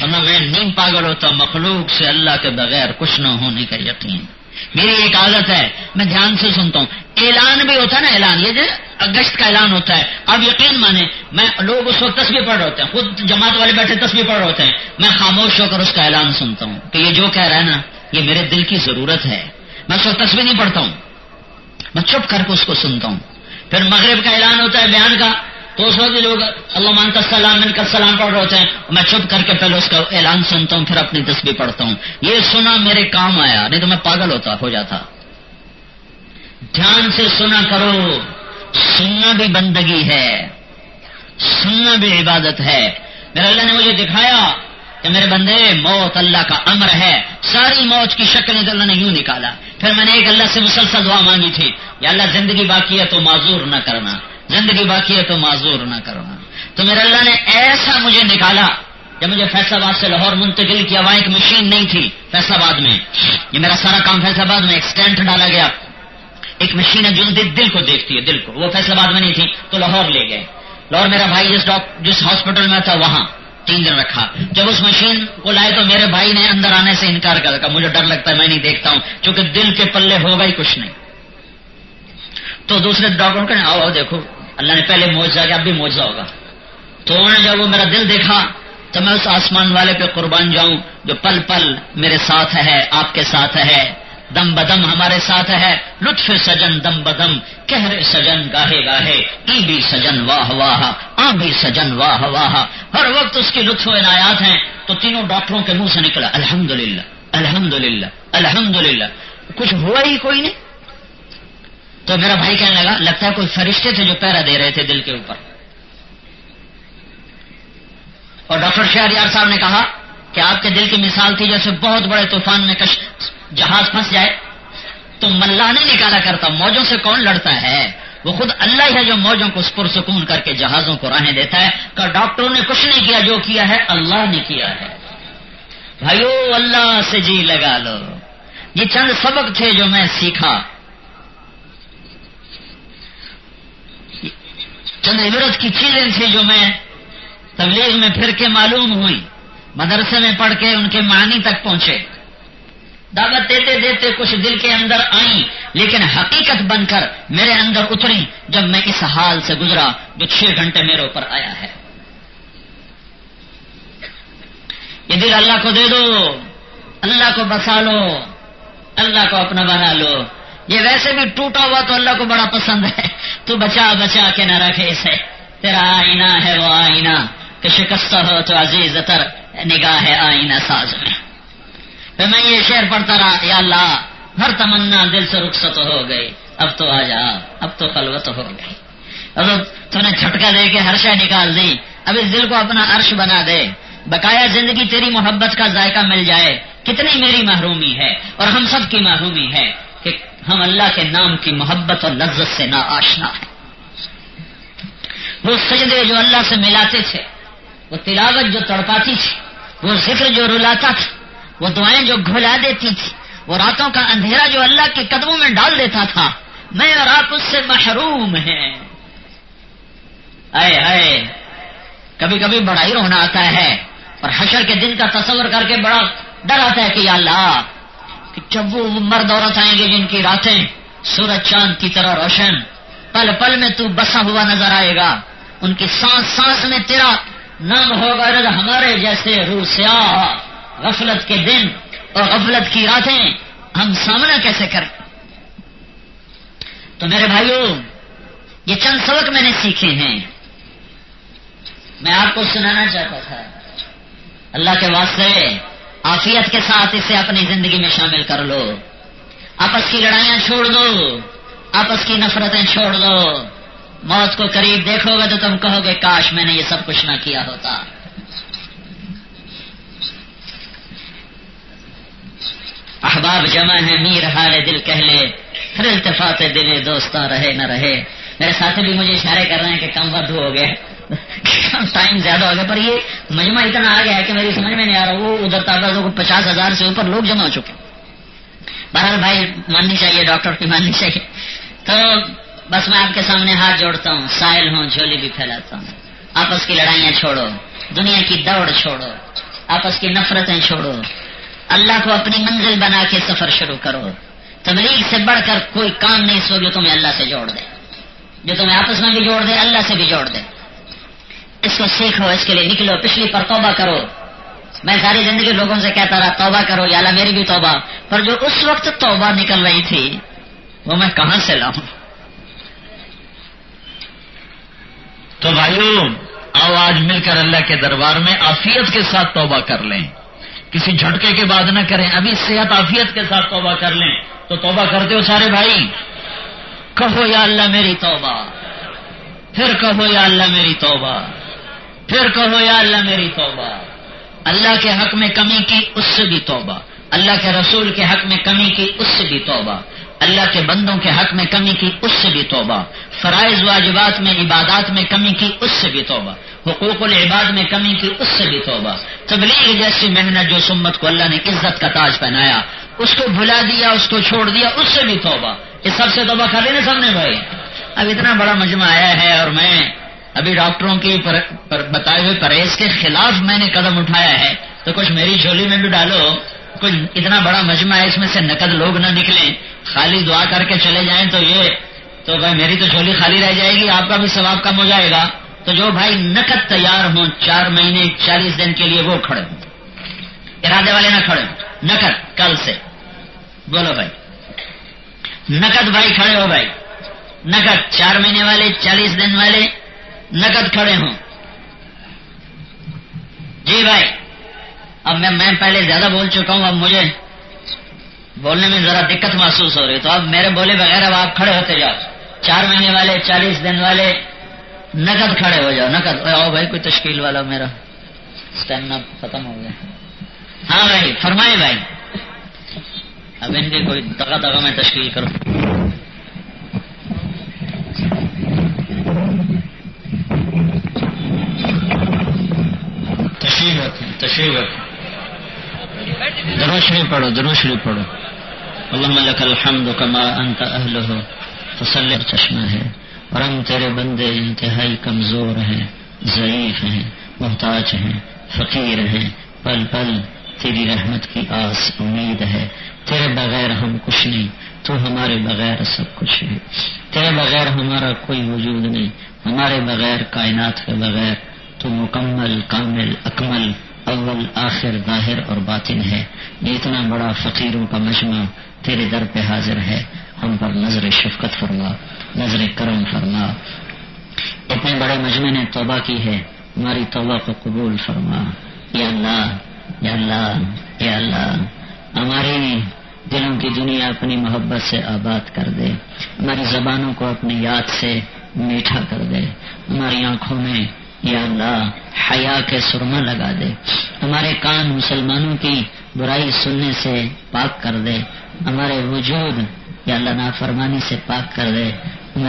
ورنہ میں نہیں پاگل ہوتا. مخلوق سے اللہ کے بغیر کچھ نہ ہونے کا یقین. میری ایک عادت ہے میں دھیان سے سنتا ہوں. اعلان بھی ہوتا ہے نا، اعلان یہ جو اگست کا اعلان ہوتا ہے، اب یقین مانے میں لوگ اس وقت تسبیح پڑھ رہے ہوتے ہیں، خود جماعت والے بیٹھے تسبیح پڑھ رہے ہوتے ہیں، میں خاموش ہو کر اس کا اعلان سنتا ہوں کہ یہ جو کہہ رہا ہے نا یہ میرے دل کی ضرورت ہے. میں اس وقت تسبیح نہیں پڑھتا ہوں، میں چپ کر کے اس کو سنتا ہوں. پھر مغرب کا اعلان ہوتا ہے بیان کا، تو اس وقت لوگ اللہم انت السلام منک السلام پڑھ رہے ہوتے ہیں، میں چپ کر کے پہلے اس کا اعلان سنتا ہوں پھر اپنی تسبیح پڑھتا ہوں. یہ سنا میرے کام آیا، نہیں تو میں پاگل ہو جاتا. دھیان سے سنا کرو، سننا بھی بندگی ہے، سننا بھی عبادت ہے. میرے اللہ نے مجھے دکھایا کہ میرے بندے موت اللہ کا امر ہے. ساری موت کی شکلیں اللہ نے یوں نکالا. پھر میں نے ایک اللہ سے مسلسل دعا مانگی تھی، یا اللہ زندگی باقی ہے تو معذور نہ کرنا، زندگی باقی ہے تو معذور نہ کرنا. تو میرے اللہ نے ایسا مجھے نکالا. جب مجھے فیصل آباد سے لاہور منتقل کیا، وہاں ایک مشین نہیں تھی فیصل آباد میں، یہ میرا سارا کام فیصل آباد میں. ایک سٹینٹ ڈالا گیا، ایک مشین ہے جو دل کو دیکھتی ہے، دل کو، وہ فیصل آباد میں نہیں تھی تو لاہور لے گئے. لاہور میرا بھائی جس ہاسپٹل میں تھا وہاں 3 دن رکھا. جب اس مشین کو لائے تو میرے بھائی نے اندر آنے سے انکار کر دیا، مجھے ڈر لگتا ہے میں نہیں دیکھتا ہوں، چونکہ دل کے پلے ہوگا ہی کچھ نہیں. تو دوسرے ڈاکٹروں نے آؤ دیکھو اللہ نے پہلے معجزہ کیا، اب بھی معجزہ ہوگا. تو انہوں نے جب وہ میرا دل دیکھا تو میں اس آسمان والے پہ قربان جاؤں جو پل پل میرے ساتھ ہے، آپ کے ساتھ ہے، دم بدم ہمارے ساتھ ہے. لطف سجن دم بدم، کہر سجن گاہے گاہے، ای بھی سجن واہ واہ، آ بھی سجن واہ واہ. ہر وقت اس کی لطف و عنایات ہیں. تو تینوں ڈاکٹروں کے منہ سے نکلا الحمدللہ الحمدللہ الحمدللہ. کچھ ہوا ہی کوئی نہیں. تو میرا بھائی کہنے لگتا ہے کوئی فرشتے تھے جو پہرا دے رہے تھے دل کے اوپر. اور ڈاکٹر شہریار صاحب نے کہا کہ آپ کے دل کی مثال تھی جیسے بہت بڑے طوفان میں جہاز پھنس جائے تو ملاح نہیں نکالا کرتا، موجوں سے کون لڑتا ہے، وہ خود اللہ ہی ہے جو موجوں کو پرسکون کر کے جہازوں کو راہیں دیتا ہے. کہ ڈاکٹروں نے کچھ نہیں کیا، جو کیا ہے اللہ نے کیا ہے. بھائیو اللہ سے جی لگا لو. یہ چند سبق تھے جو میں سیکھا، چند عبرت کی چیزیں تھیں جو میں تبلیغ میں پھر کے معلوم ہوئی، مدرسے میں پڑھ کے ان کے معنی تک پہنچے. دعوت دیتے دیتے کچھ دل کے اندر آئیں لیکن حقیقت بن کر میرے اندر اتری جب میں اس حال سے گزرا جو 6 گھنٹے میرے اوپر آیا ہے. یہ دل اللہ کو دے دو، اللہ کو بسا لو، اللہ کو اپنا بنا لو. یہ ویسے بھی ٹوٹا ہوا تو اللہ کو بڑا پسند ہے، تو بچا بچا کے نہ رکھے اسے. تیرا آئینہ ہے وہ آئینہ کہ شکستہ ہو تو عزیز تر نگاہ ہے آئینہ ساز میں. پھر میں یہ شعر پڑھتا رہا، یا اللہ ہر تمنا دل سے رخصت ہو گئی، اب تو آ جا، اب تو خلوت ہو گئی. اب تو نے جھٹکا دے کے ہر شے نکال دی، اب اس دل کو اپنا عرش بنا دے. بقایا زندگی تیری محبت کا ذائقہ مل جائے. کتنی میری محرومی ہے اور ہم سب کی محرومی ہے کہ ہم اللہ کے نام کی محبت اور لذت سے نا آشنا ہیں. وہ سجدے جو اللہ سے ملاتے تھے، وہ تلاوت جو تڑپاتی تھی، وہ ذکر جو رلاتا تھا، وہ دعائیں جو گھلا دیتی تھی، وہ راتوں کا اندھیرا جو اللہ کے قدموں میں ڈال دیتا تھا، میں اور آپ اس سے محروم ہیں. اے اے کبھی کبھی بڑا ہی رونا آتا ہے اور حشر کے دن کا تصور کر کے بڑا ڈر آتا ہے کہ یا اللہ کہ جب وہ مرد عورت آئیں گے جن کی راتیں سورج چاند کی طرح روشن، پل پل میں تو بسا ہوا نظر آئے گا، ان کی سانس سانس میں تیرا نام ہوگا. ہمارے جیسے روح سیاہ غفلت کے دن اور غفلت کی راتیں ہم سامنا کیسے کریں؟ تو میرے بھائیوں، یہ چند سبق میں نے سیکھے ہیں، میں آپ کو سنانا چاہتا تھا. اللہ کے واسطے عافیت کے ساتھ اسے اپنی زندگی میں شامل کر لو. آپس کی لڑائیاں چھوڑ دو، آپس کی نفرتیں چھوڑ دو. موت کو قریب دیکھو گے تو تم کہو گے کاش میں نے یہ سب کچھ نہ کیا ہوتا. احباب جمع ہے میر حال دل کہہ لے، پھر التفات دل دوستاں رہے نہ رہے. میرے ساتھی بھی مجھے اشارے کر رہے ہیں کہ کم وقت ہو گیا، ٹائم زیادہ ہو گیا، پر یہ مجمع اتنا آ گیا ہے کہ میری سمجھ میں نہیں آ رہا. وہ ادھر تعداد کو 50,000 سے اوپر لوگ جمع ہو چکے. بہرحال بھائی ماننی چاہیے، ڈاکٹر کی ماننی چاہیے. تو بس میں آپ کے سامنے ہاتھ جوڑتا ہوں، سائل ہوں، جھولی بھی پھیلاتا ہوں. آپس کی لڑائیاں چھوڑو، دنیا کی دوڑ چھوڑو، آپس کی نفرتیں چھوڑو، اللہ کو اپنی منزل بنا کے سفر شروع کرو. تبلیغ سے بڑھ کر کوئی کام نہیں سو جو تمہیں اللہ سے جوڑ دے، جو تمہیں آپس میں بھی جوڑ دے، اللہ سے بھی جوڑ دے. اس کو سیکھو، اس کے لیے نکلو. پچھلی پر توبہ کرو. میں ساری زندگی لوگوں سے کہتا رہا توبہ کرو یا اللہ میری بھی توبہ، پر جو اس وقت توبہ نکل رہی تھی وہ میں کہاں سے لاؤں؟ تو بھائیوں آؤ آج مل کر اللہ کے دربار میں عافیت کے ساتھ توبہ کر لیں. کسی جھٹکے کے بعد نہ کریں، ابھی صحت عافیت کے ساتھ توبہ کر لیں. تو توبہ کرتے ہو سارے بھائی؟ کہو یا اللہ میری توبہ، پھر کہو یا اللہ میری توبہ، پھر کہو یا اللہ میری توبہ. اللہ کے حق میں کمی کی اس سے بھی توبہ، اللہ کے رسول کے حق میں کمی کی اس سے بھی توبہ، اللہ کے بندوں کے حق میں کمی کی اس سے بھی توبہ، فرائض واجبات میں عبادات میں کمی کی اس سے بھی توبہ، حقوق العباد میں کمی کی اس سے بھی توبہ. تبلیغ جیسی محنت جو سمت کو اللہ نے عزت کا تاج پہنایا اس کو بھلا دیا، اس کو چھوڑ دیا، اس سے بھی توبہ. اس سب سے توبہ کر لینا سب نے بھائی. اب اتنا بڑا مجمع آیا ہے اور میں ابھی ڈاکٹروں کی بتائے ہوئے پرہیز کے خلاف میں نے قدم اٹھایا ہے، تو کچھ میری جھولی میں بھی ڈالو. کچھ اتنا بڑا مجمع ہے، اس میں سے نقد لوگ نہ نکلیں، خالی دعا کر کے چلے جائیں تو یہ تو بھائی میری تو جھولی خالی رہ جائے گی، آپ کا بھی ثواب کم ہو جائے گا. تو جو بھائی نقد تیار ہوں 4 مہینے 40 دن کے لیے وہ کھڑے ہوں، ارادے والے نہ کھڑے ہوں. نقد کل سے بولو بھائی، نقد بھائی کھڑے ہو بھائی، نقد 4 مہینے والے 40 دن والے نقد کھڑے ہوں. جی بھائی اب میں پہلے زیادہ بول چکا ہوں، اب مجھے بولنے میں ذرا دقت محسوس ہو رہی، تو اب میرے بولے بغیر اب آپ کھڑے ہوتے جاؤ. 4 مہینے والے 40 دن والے نقد کھڑے ہو جاؤ. نقد آؤ بھائی، کوئی تشکیل والا، میرا اسٹیمنا ختم ہو گیا. ہاں بھائی فرمائے بھائی، اب ان کی کوئی دگا میں تشکیل کرو. تشریف درود شریف پڑھو، درود شریف پڑھو. اللہم لک الحمد کما انت اہلہ فصلی. چشمہ ہے اور ہم تیرے بندے انتہائی کمزور ہیں، ضعیف ہیں، محتاج ہیں، فقیر ہیں. پل پل تیری رحمت کی آس امید ہے، تیرے بغیر ہم کچھ نہیں، تو ہمارے بغیر سب کچھ ہے، تیرے بغیر ہمارا کوئی وجود نہیں، ہمارے بغیر کائنات کے بغیر تو مکمل کامل اکمل اول آخر ظاہر اور باطن ہے۔ یہ اتنا بڑا فقیروں کا مجمع تیرے در پہ حاضر ہے، ہم پر نظر شفقت فرما، نظر کرم فرما۔ اتنے بڑے مجمع نے توبہ کی ہے، ہماری توبہ کو قبول فرما۔ یا اللہ یا اللہ یا اللہ، ہماری دلوں کی دنیا اپنی محبت سے آباد کر دے، ہماری زبانوں کو اپنی یاد سے میٹھا کر دے، ہماری آنکھوں میں یا اللہ حیا کے سرما لگا دے، ہمارے کان مسلمانوں کی برائی سننے سے پاک کر دے، ہمارے وجود یا اللہ نافرمانی سے پاک کر دے،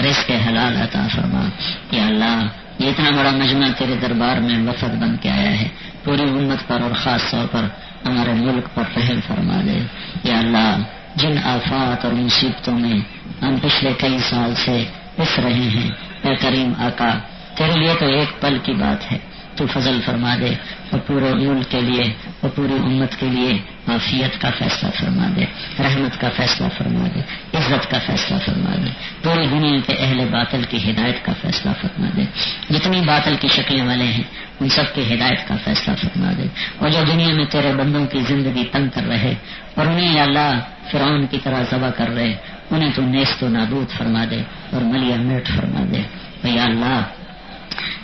رزق حلال عطا فرما۔ یا اللہ یہ اتنا بڑا مجمع تیرے دربار میں وفد بن کے آیا ہے، پوری امت پر اور خاص طور پر ہمارے ملک پر رحم فرما دے۔ یا اللہ جن آفات اور مصیبتوں میں ہم پچھلے کئی سال سے پس رہے ہیں، اے کریم آقا تیرے لیے تو ایک پل کی بات ہے، تو فضل فرما دے اور پورے ملک کے لیے اور پوری امت کے لیے عافیت کا فیصلہ فرما دے، رحمت کا فیصلہ فرما دے، عزت کا فیصلہ فرما دے، پوری دنیا کے اہل باطل کی ہدایت کا فیصلہ فرما دے، جتنی باطل کی شکلیں والے ہیں ان سب کی ہدایت کا فیصلہ فرما دے، اور جو دنیا میں تیرے بندوں کی زندگی تنگ کر رہے اور انہیں یا اللہ فرعون کی طرح ذبح کر رہے، انہیں تو نیست و نابود فرما دے اور ملیہ میٹ فرما دے۔ یا اللہ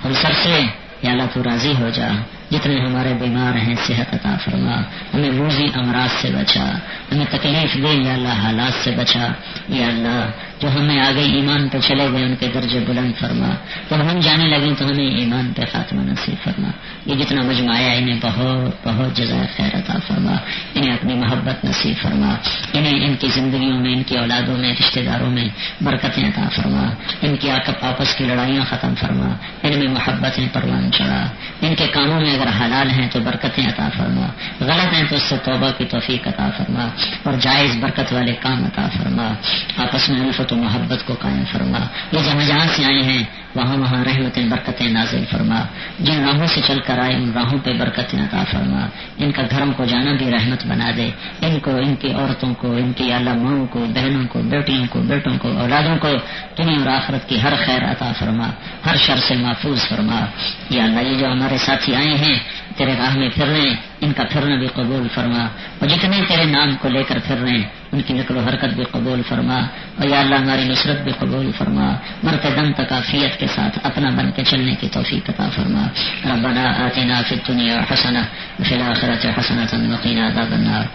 ہم سب سے یا اللہ تو راضی ہو جا، جتنے ہمارے بیمار ہیں صحت عطا فرما، ہمیں روزی امراض سے بچا، ہمیں تکلیف دے یا اللہ حالات سے بچا۔ یا اللہ جو ہمیں آگے ایمان پہ چلے گئے ان کے درجے بلند فرما، جب ہم جانے لگیں تو ہمیں ایمان پہ خاتمہ نصیب فرما۔ یہ جتنا مجمع آیا انہیں بہت بہت جزائے خیر عطا فرما، انہیں اپنی محبت نصیب فرما، انہیں ان کی زندگیوں میں ان کی اولادوں میں رشتہ داروں میں برکتیں عطا فرما، ان کی آپس کی لڑائیاں ختم فرما، ان میں محبتیں پروان چڑھا، ان کے کاموں میں اگر حلال ہیں تو برکتیں عطا فرما، غلط ہیں تو اس سے توبہ کی توفیق عطا فرما، اور جائز برکت والے کام عطا فرما، آپس میں الفت و محبت کو قائم فرما۔ یہ جہاں جہاں سے آئے ہیں وہاں وہاں رحمتیں برکتیں نازل فرما، جن راہوں سے چل کر آئے ان راہوں پہ برکتیں عطا فرما، ان کا گھروں کو جانا بھی رحمت بنا دے، ان کو ان کی عورتوں کو ان کی اللہ ماؤں کو بہنوں کو بیٹیوں کو بیٹوں کو اولادوں کو دنیا اور آخرت کی ہر خیر عطا فرما، ہر شر سے محفوظ فرما۔ یا اللہ یہ جو ہمارے ساتھی آئے ہیں تیرے راہ میں پھر رہے ہیں ان کا پھرنا بھی قبول فرما، اور جتنے تیرے نام کو لے کر پھر رہے ہیں ان کی نقل و حرکت بھی قبول فرما، اور یا اللہ ہماری نصرت بھی قبول فرما، مرتے دم تک عافیت کے ساتھ اپنا بن کے چلنے کی توفیق عطا فرما۔ ربنا آتنا فی الدنیا حسنہ وفی الآخرۃ حسنۃ وقنا عذاب النار۔